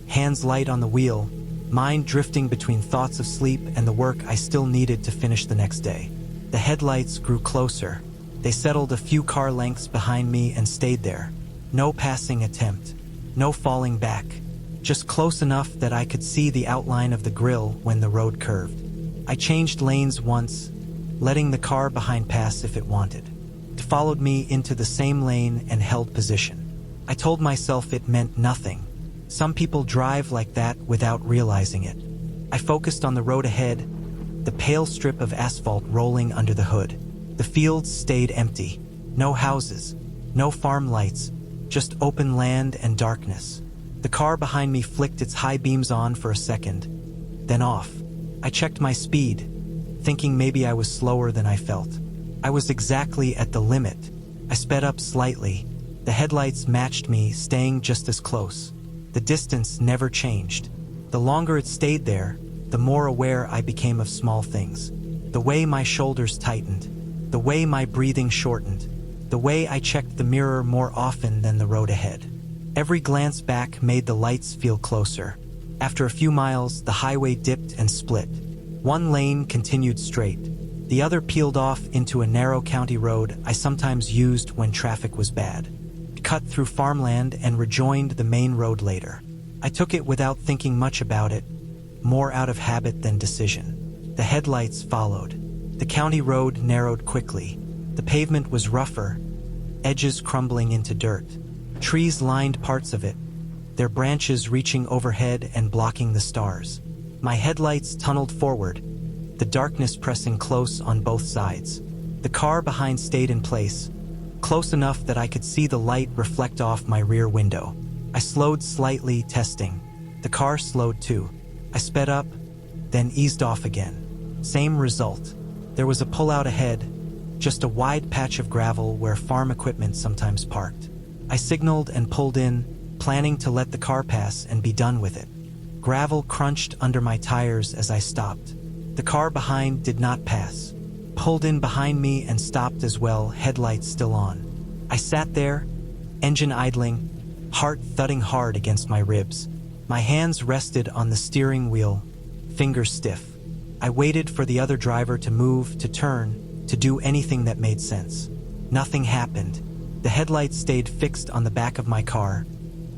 hands light on the wheel, mind drifting between thoughts of sleep and the work I still needed to finish the next day. The headlights grew closer. They settled a few car lengths behind me and stayed there. No passing attempt, no falling back, just close enough that I could see the outline of the grille when the road curved. I changed lanes once, letting the car behind pass if it wanted. It followed me into the same lane and held position. I told myself it meant nothing. Some people drive like that without realizing it. I focused on the road ahead, the pale strip of asphalt rolling under the hood. The fields stayed empty. No houses, no farm lights, just open land and darkness. The car behind me flicked its high beams on for a second, then off. I checked my speed, thinking maybe I was slower than I felt. I was exactly at the limit. I sped up slightly. The headlights matched me, staying just as close. The distance never changed. The longer it stayed there, the more aware I became of small things. The way my shoulders tightened, the way my breathing shortened, the way I checked the mirror more often than the road ahead. Every glance back made the lights feel closer. After a few miles, the highway dipped and split. One lane continued straight. The other peeled off into a narrow county road I sometimes used when traffic was bad. It cut through farmland and rejoined the main road later. I took it without thinking much about it, more out of habit than decision. The headlights followed. The county road narrowed quickly. The pavement was rougher, edges crumbling into dirt. Trees lined parts of it, their branches reaching overhead and blocking the stars. My headlights tunneled forward, the darkness pressing close on both sides. The car behind stayed in place, close enough that I could see the light reflect off my rear window. I slowed slightly, testing. The car slowed too. I sped up, then eased off again. Same result. There was a pullout ahead, just a wide patch of gravel where farm equipment sometimes parked. I signaled and pulled in, planning to let the car pass and be done with it. Gravel crunched under my tires as I stopped. The car behind did not pass. Pulled in behind me and stopped as well, headlights still on. I sat there, engine idling, heart thudding hard against my ribs. My hands rested on the steering wheel, fingers stiff. I waited for the other driver to move, to turn, to do anything that made sense. Nothing happened. The headlights stayed fixed on the back of my car,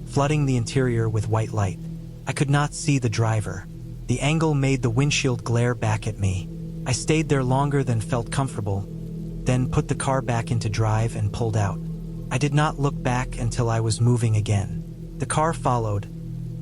flooding the interior with white light. I could not see the driver. The angle made the windshield glare back at me. I stayed there longer than felt comfortable, then put the car back into drive and pulled out. I did not look back until I was moving again. The car followed,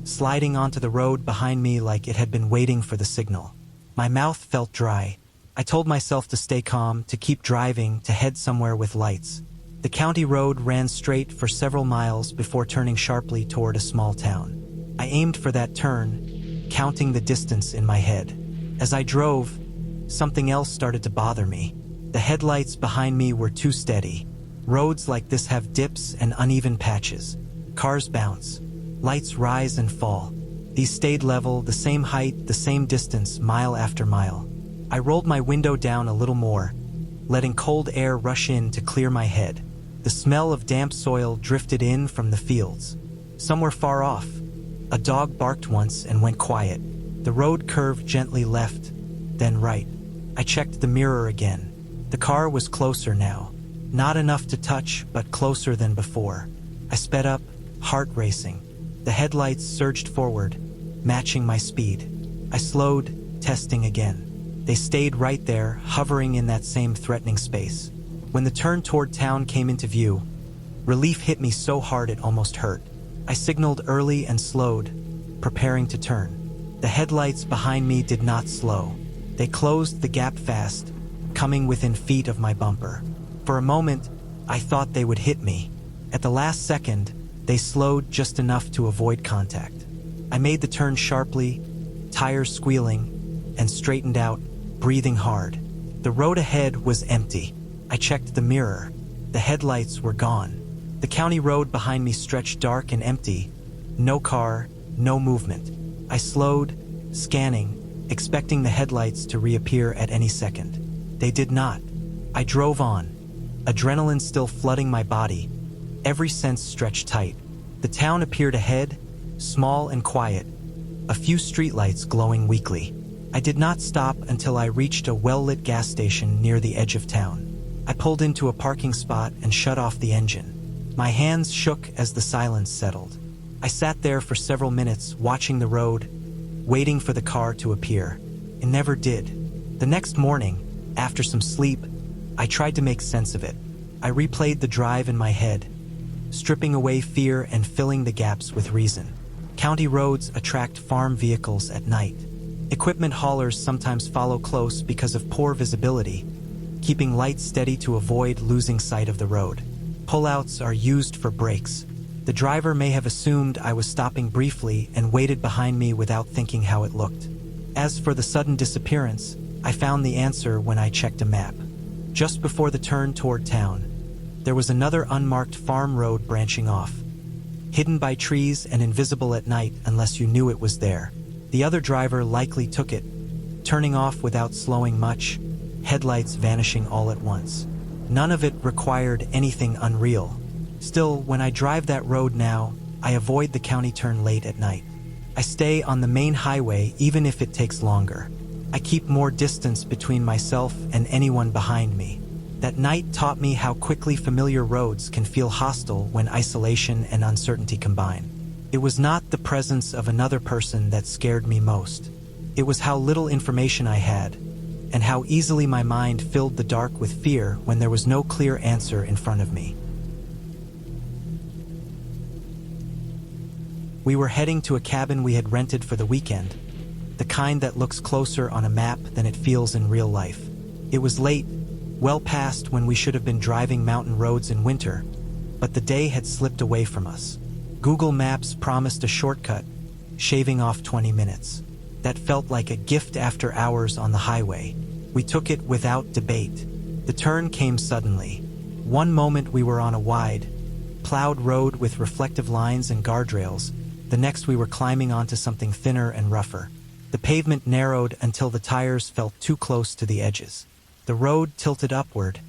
sliding onto the road behind me like it had been waiting for the signal. My mouth felt dry. I told myself to stay calm, to keep driving, to head somewhere with lights. The county road ran straight for several miles before turning sharply toward a small town. I aimed for that turn, counting the distance in my head. As I drove, something else started to bother me. The headlights behind me were too steady. Roads like this have dips and uneven patches. Cars bounce. Lights rise and fall. These stayed level, the same height, the same distance, mile after mile. I rolled my window down a little more, letting cold air rush in to clear my head. The smell of damp soil drifted in from the fields. Somewhere far off, a dog barked once and went quiet. The road curved gently left, then right. I checked the mirror again. The car was closer now. Not enough to touch, but closer than before. I sped up, heart racing. The headlights surged forward, matching my speed. I slowed, testing again. They stayed right there, hovering in that same threatening space. When the turn toward town came into view, relief hit me so hard it almost hurt. I signaled early and slowed, preparing to turn. The headlights behind me did not slow. They closed the gap fast, coming within feet of my bumper. For a moment, I thought they would hit me. At the last second, they slowed just enough to avoid contact. I made the turn sharply, tires squealing, and straightened out, breathing hard. The road ahead was empty. I checked the mirror. The headlights were gone. The county road behind me stretched dark and empty. No car, no movement. I slowed, scanning, expecting the headlights to reappear at any second. They did not. I drove on, adrenaline still flooding my body, every sense stretched tight. The town appeared ahead, small and quiet, a few streetlights glowing weakly. I did not stop until I reached a well-lit gas station near the edge of town. I pulled into a parking spot and shut off the engine. My hands shook as the silence settled. I sat there for several minutes, watching the road, waiting for the car to appear. It never did. The next morning, after some sleep, I tried to make sense of it. I replayed the drive in my head, stripping away fear and filling the gaps with reason. County roads attract farm vehicles at night. Equipment haulers sometimes follow close because of poor visibility, keeping lights steady to avoid losing sight of the road. Pullouts are used for brakes. The driver may have assumed I was stopping briefly and waited behind me without thinking how it looked. As for the sudden disappearance, I found the answer when I checked a map. Just before the turn toward town, there was another unmarked farm road branching off, hidden by trees and invisible at night unless you knew it was there. The other driver likely took it, turning off without slowing much, headlights vanishing all at once. None of it required anything unreal. Still, when I drive that road now, I avoid the county turn late at night. I stay on the main highway even if it takes longer. I keep more distance between myself and anyone behind me. That night taught me how quickly familiar roads can feel hostile when isolation and uncertainty combine. It was not the presence of another person that scared me most. It was how little information I had, and how easily my mind filled the dark with fear when there was no clear answer in front of me. We were heading to a cabin we had rented for the weekend, the kind that looks closer on a map than it feels in real life. It was late, well past when we should have been driving mountain roads in winter, but the day had slipped away from us. Google Maps promised a shortcut, shaving off 20 minutes. That felt like a gift after hours on the highway. We took it without debate. The turn came suddenly. One moment we were on a wide, plowed road with reflective lines and guardrails, The next we were climbing onto something thinner and rougher. The pavement narrowed until the tires felt too close to the edges. The road tilted upward,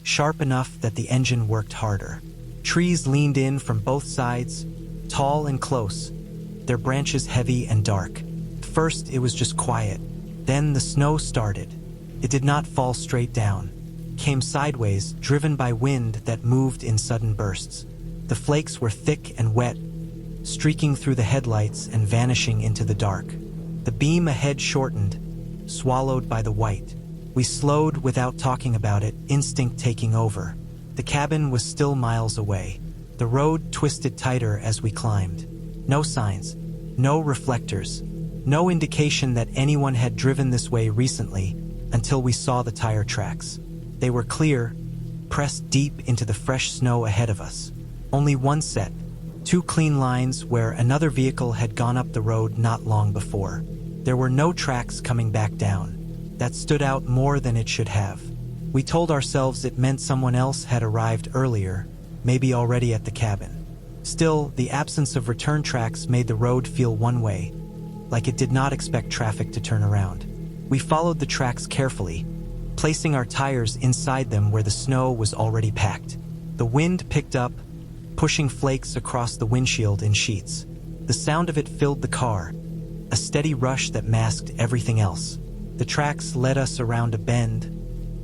sharp enough that the engine worked harder. Trees leaned in from both sides, tall and close, their branches heavy and dark. First it was just quiet. Then the snow started. It did not fall straight down. Came sideways, driven by wind that moved in sudden bursts. The flakes were thick and wet, streaking through the headlights and vanishing into the dark. The beam ahead shortened, swallowed by the white. We slowed without talking about it, instinct taking over. The cabin was still miles away. The road twisted tighter as we climbed. No signs, no reflectors, no indication that anyone had driven this way recently until we saw the tire tracks. They were clear, pressed deep into the fresh snow ahead of us. Only one set, two clean lines where another vehicle had gone up the road not long before. There were no tracks coming back down. That stood out more than it should have. We told ourselves it meant someone else had arrived earlier, maybe already at the cabin. Still, the absence of return tracks made the road feel one way, like it did not expect traffic to turn around. We followed the tracks carefully, placing our tires inside them where the snow was already packed. The wind picked up, pushing flakes across the windshield in sheets. The sound of it filled the car, a steady rush that masked everything else. The tracks led us around a bend,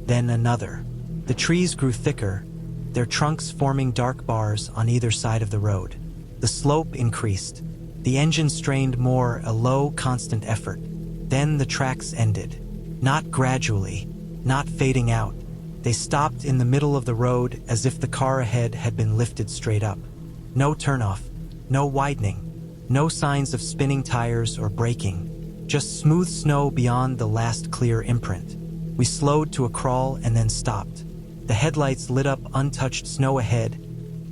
then another. The trees grew thicker, their trunks forming dark bars on either side of the road. The slope increased. The engine strained more, a low, constant effort. Then the tracks ended. Not gradually, not fading out. They stopped in the middle of the road as if the car ahead had been lifted straight up. No turnoff, no widening, no signs of spinning tires or braking, just smooth snow beyond the last clear imprint. We slowed to a crawl and then stopped. The headlights lit up untouched snow ahead,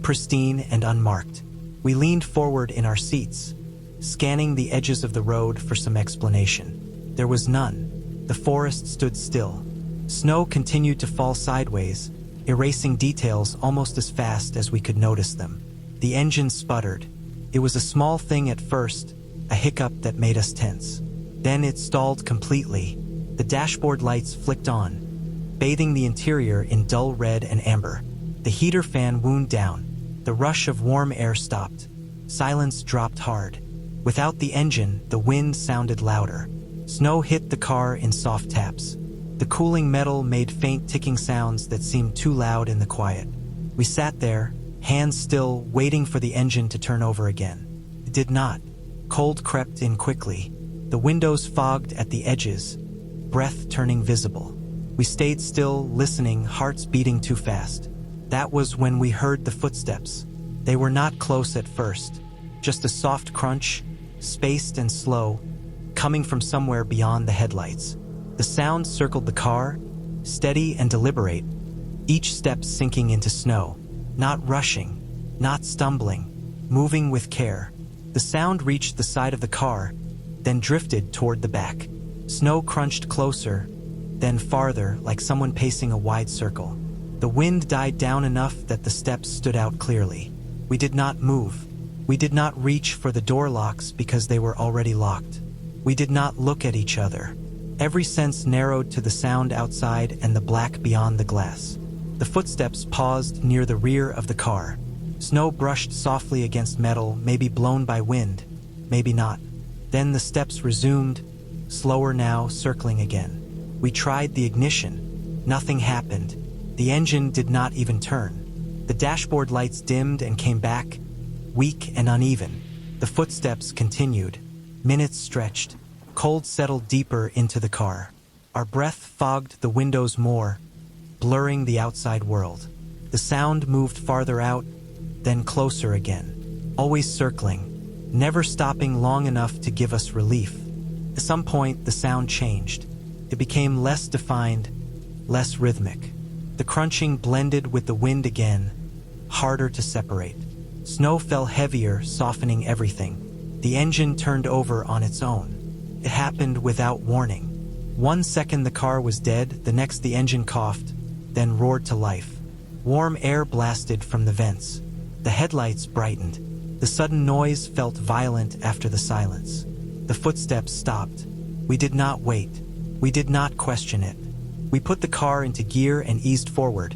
pristine and unmarked. We leaned forward in our seats, scanning the edges of the road for some explanation. There was none. The forest stood still. Snow continued to fall sideways, erasing details almost as fast as we could notice them. The engine sputtered. It was a small thing at first, a hiccup that made us tense. Then it stalled completely. The dashboard lights flicked on, bathing the interior in dull red and amber. The heater fan wound down. The rush of warm air stopped. Silence dropped hard. Without the engine, the wind sounded louder. Snow hit the car in soft taps. The cooling metal made faint ticking sounds that seemed too loud in the quiet. We sat there, hands still, waiting for the engine to turn over again. It did not. Cold crept in quickly. The windows fogged at the edges, breath turning visible. We stayed still, listening, hearts beating too fast. That was when we heard the footsteps. They were not close at first, just a soft crunch, spaced and slow, coming from somewhere beyond the headlights. The sound circled the car, steady and deliberate, each step sinking into snow, not rushing, not stumbling, moving with care. The sound reached the side of the car, then drifted toward the back. Snow crunched closer, then farther, like someone pacing a wide circle. The wind died down enough that the steps stood out clearly. We did not move. We did not reach for the door locks because they were already locked. We did not look at each other. Every sense narrowed to the sound outside and the black beyond the glass. The footsteps paused near the rear of the car. Snow brushed softly against metal, maybe blown by wind, maybe not. Then the steps resumed, slower now, circling again. We tried the ignition. Nothing happened. The engine did not even turn. The dashboard lights dimmed and came back, weak and uneven. The footsteps continued. Minutes stretched. Cold settled deeper into the car. Our breath fogged the windows more, blurring the outside world. The sound moved farther out, then closer again, always circling, never stopping long enough to give us relief. At some point, the sound changed. It became less defined, less rhythmic. The crunching blended with the wind again, harder to separate. Snow fell heavier, softening everything. The engine turned over on its own. It happened without warning. 1 second the car was dead, the next the engine coughed, then roared to life. Warm air blasted from the vents. The headlights brightened. The sudden noise felt violent after the silence. The footsteps stopped. We did not wait. We did not question it. We put the car into gear and eased forward,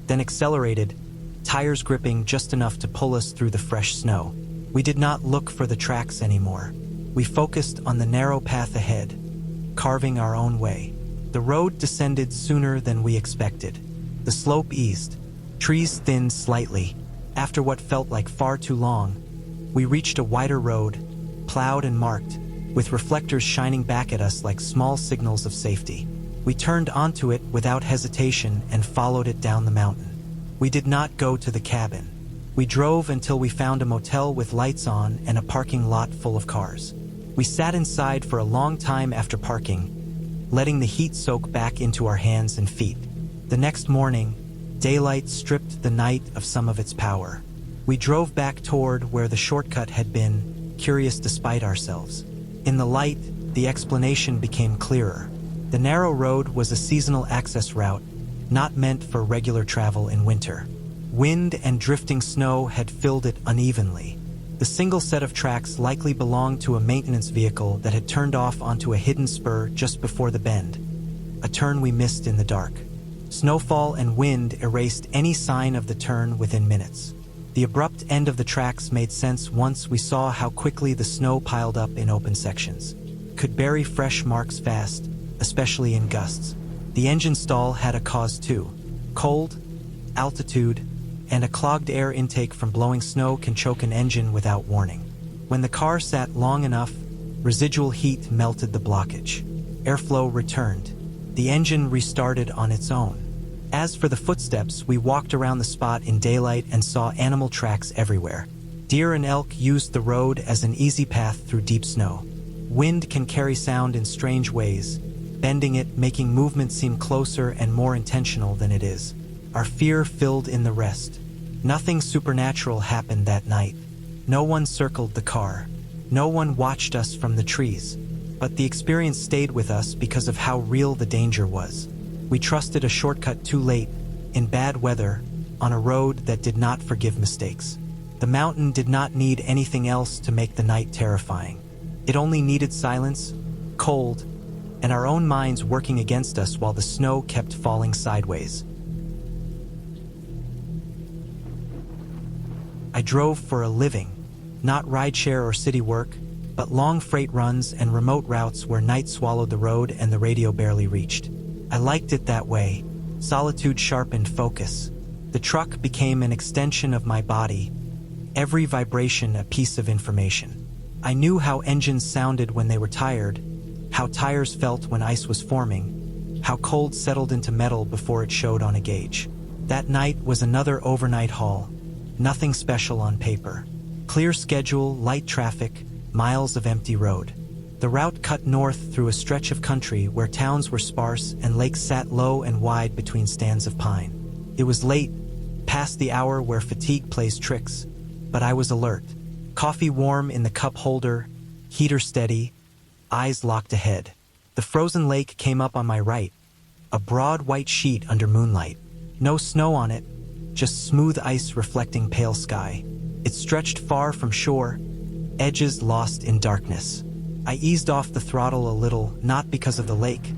then accelerated, tires gripping just enough to pull us through the fresh snow. We did not look for the tracks anymore. We focused on the narrow path ahead, carving our own way. The road descended sooner than we expected. The slope eased. Trees thinned slightly. After what felt like far too long, we reached a wider road, plowed and marked, with reflectors shining back at us like small signals of safety. We turned onto it without hesitation and followed it down the mountain. We did not go to the cabin. We drove until we found a motel with lights on and a parking lot full of cars. We sat inside for a long time after parking, letting the heat soak back into our hands and feet. The next morning, daylight stripped the night of some of its power. We drove back toward where the shortcut had been, curious despite ourselves. In the light, the explanation became clearer. The narrow road was a seasonal access route, not meant for regular travel in winter. Wind and drifting snow had filled it unevenly. The single set of tracks likely belonged to a maintenance vehicle that had turned off onto a hidden spur just before the bend, a turn we missed in the dark. Snowfall and wind erased any sign of the turn within minutes. The abrupt end of the tracks made sense once we saw how quickly the snow piled up in open sections. Could bury fresh marks fast, especially in gusts. The engine stall had a cause too. Cold, altitude, and a clogged air intake from blowing snow can choke an engine without warning. When the car sat long enough, residual heat melted the blockage. Airflow returned. The engine restarted on its own. As for the footsteps, we walked around the spot in daylight and saw animal tracks everywhere. Deer and elk used the road as an easy path through deep snow. Wind can carry sound in strange ways, bending it, making movement seem closer and more intentional than it is. Our fear filled in the rest. Nothing supernatural happened that night. No one circled the car. No one watched us from the trees. But the experience stayed with us because of how real the danger was. We trusted a shortcut too late, in bad weather, on a road that did not forgive mistakes. The mountain did not need anything else to make the night terrifying. It only needed silence, cold, and our own minds working against us while the snow kept falling sideways. I drove for a living, not rideshare or city work, but long freight runs and remote routes where night swallowed the road and the radio barely reached. I liked it that way. Solitude sharpened focus. The truck became an extension of my body, every vibration a piece of information. I knew how engines sounded when they were tired, how tires felt when ice was forming, how cold settled into metal before it showed on a gauge. That night was another overnight haul. Nothing special on paper. Clear schedule, light traffic, miles of empty road. The route cut north through a stretch of country where towns were sparse and lakes sat low and wide between stands of pine. It was late, past the hour where fatigue plays tricks, but I was alert. Coffee warm in the cup holder, heater steady, eyes locked ahead. The frozen lake came up on my right, a broad white sheet under moonlight. No snow on it, just smooth ice reflecting pale sky. It stretched far from shore, edges lost in darkness. I eased off the throttle a little, not because of the lake,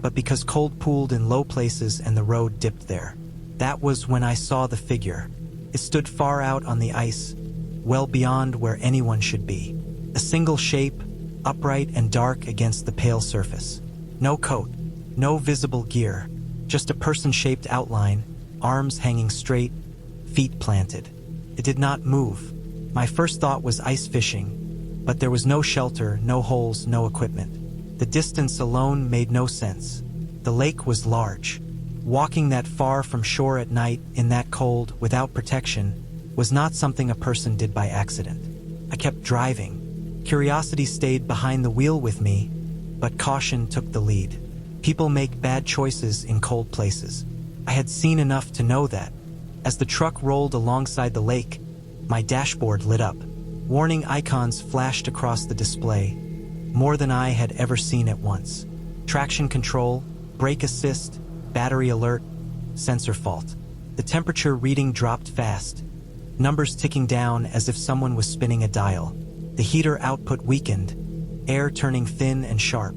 but because cold pooled in low places and the road dipped there. That was when I saw the figure. It stood far out on the ice, well beyond where anyone should be. A single shape, upright and dark against the pale surface. No coat, no visible gear, just a person-shaped outline, arms hanging straight, feet planted. It did not move. My first thought was ice fishing, but there was no shelter, no holes, no equipment. The distance alone made no sense. The lake was large. Walking that far from shore at night, in that cold, without protection, was not something a person did by accident. I kept driving. Curiosity stayed behind the wheel with me, but caution took the lead. People make bad choices in cold places. I had seen enough to know that. As the truck rolled alongside the lake, my dashboard lit up. Warning icons flashed across the display, more than I had ever seen at once. Traction control, brake assist, battery alert, sensor fault. The temperature reading dropped fast, numbers ticking down as if someone was spinning a dial. The heater output weakened, air turning thin and sharp.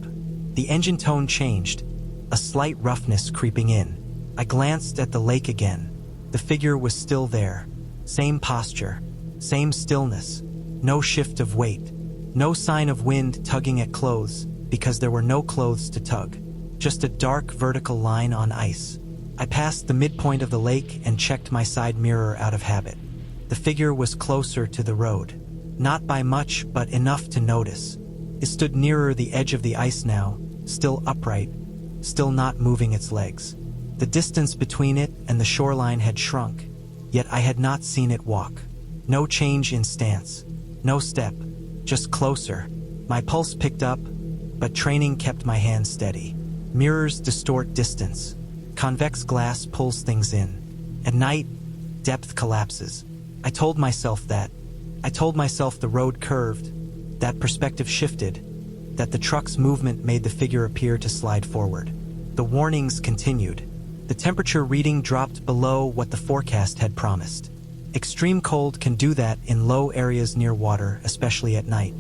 The engine tone changed, a slight roughness creeping in. I glanced at the lake again. The figure was still there. Same posture, same stillness, no shift of weight, no sign of wind tugging at clothes, because there were no clothes to tug. Just a dark vertical line on ice. I passed the midpoint of the lake and checked my side mirror out of habit. The figure was closer to the road. Not by much, but enough to notice. It stood nearer the edge of the ice now, still upright, still not moving its legs. The distance between it and the shoreline had shrunk, yet I had not seen it walk. No change in stance, no step, just closer. My pulse picked up, but training kept my hand steady. Mirrors distort distance. Convex glass pulls things in. At night, depth collapses. I told myself that. I told myself the road curved, that perspective shifted, that the truck's movement made the figure appear to slide forward. The warnings continued. The temperature reading dropped below what the forecast had promised. Extreme cold can do that in low areas near water, especially at night.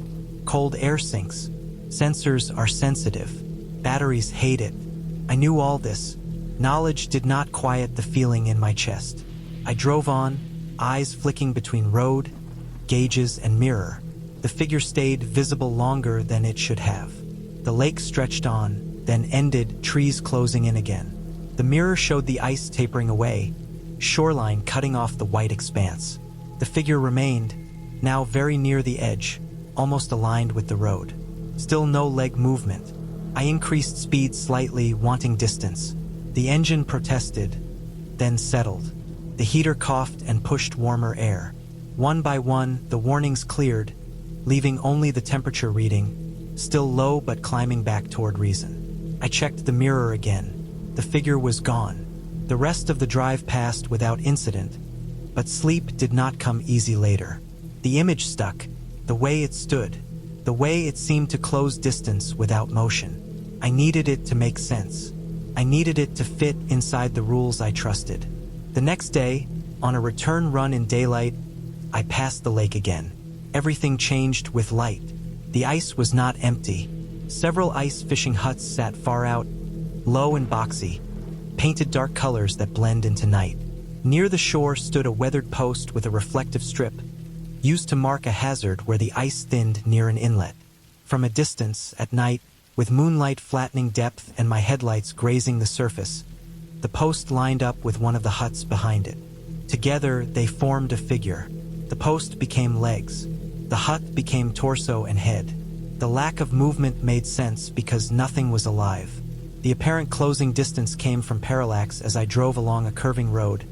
Cold air sinks. Sensors are sensitive. Batteries hate it. I knew all this. Knowledge did not quiet the feeling in my chest. I drove on, eyes flicking between road, gauges, and mirror. The figure stayed visible longer than it should have. The lake stretched on, then ended, trees closing in again. The mirror showed the ice tapering away, shoreline cutting off the white expanse. The figure remained, now very near the edge, almost aligned with the road. Still no leg movement. I increased speed slightly, wanting distance. The engine protested, then settled. The heater coughed and pushed warmer air. One by one, the warnings cleared, leaving only the temperature reading, still low but climbing back toward reason. I checked the mirror again. The figure was gone. The rest of the drive passed without incident, but sleep did not come easy later. The image stuck, the way it stood, the way it seemed to close distance without motion. I needed it to make sense. I needed it to fit inside the rules I trusted. The next day, on a return run in daylight, I passed the lake again. Everything changed with light. The ice was not empty. Several ice fishing huts sat far out, low and boxy, painted dark colors that blend into night. Near the shore stood a weathered post with a reflective strip, used to mark a hazard where the ice thinned near an inlet. From a distance, at night, with moonlight flattening depth and my headlights grazing the surface, the post lined up with one of the huts behind it. Together, they formed a figure. The post became legs. The hut became torso and head. The lack of movement made sense because nothing was alive. The apparent closing distance came from parallax as I drove along a curving road,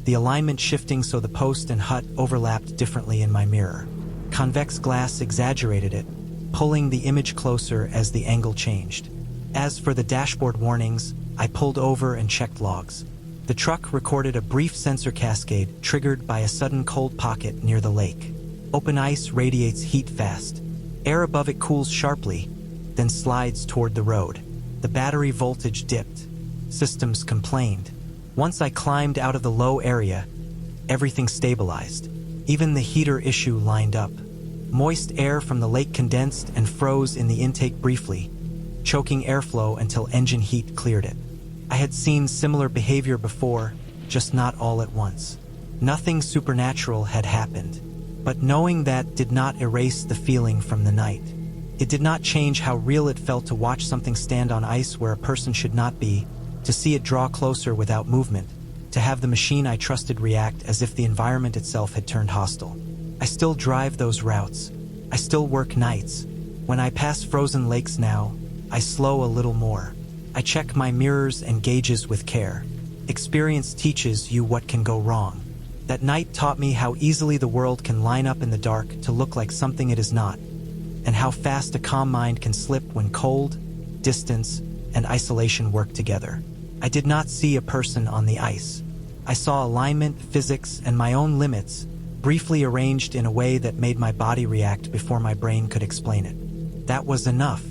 the alignment shifting so the post and hut overlapped differently in my mirror. Convex glass exaggerated it, pulling the image closer as the angle changed. As for the dashboard warnings, I pulled over and checked logs. The truck recorded a brief sensor cascade triggered by a sudden cold pocket near the lake. Open ice radiates heat fast. Air above it cools sharply, then slides toward the road. The battery voltage dipped. Systems complained. Once I climbed out of the low area, everything stabilized. Even the heater issue lined up. Moist air from the lake condensed and froze in the intake briefly, choking airflow until engine heat cleared it. I had seen similar behavior before, just not all at once. Nothing supernatural had happened, but knowing that did not erase the feeling from the night. It did not change how real it felt to watch something stand on ice where a person should not be, to see it draw closer without movement, to have the machine I trusted react as if the environment itself had turned hostile. I still drive those routes. I still work nights. When I pass frozen lakes now, I slow a little more. I check my mirrors and gauges with care. Experience teaches you what can go wrong. That night taught me how easily the world can line up in the dark to look like something it is not, and how fast a calm mind can slip when cold, distance, and isolation work together. I did not see a person on the ice. I saw alignment, physics, and my own limits, briefly arranged in a way that made my body react before my brain could explain it. That was enough.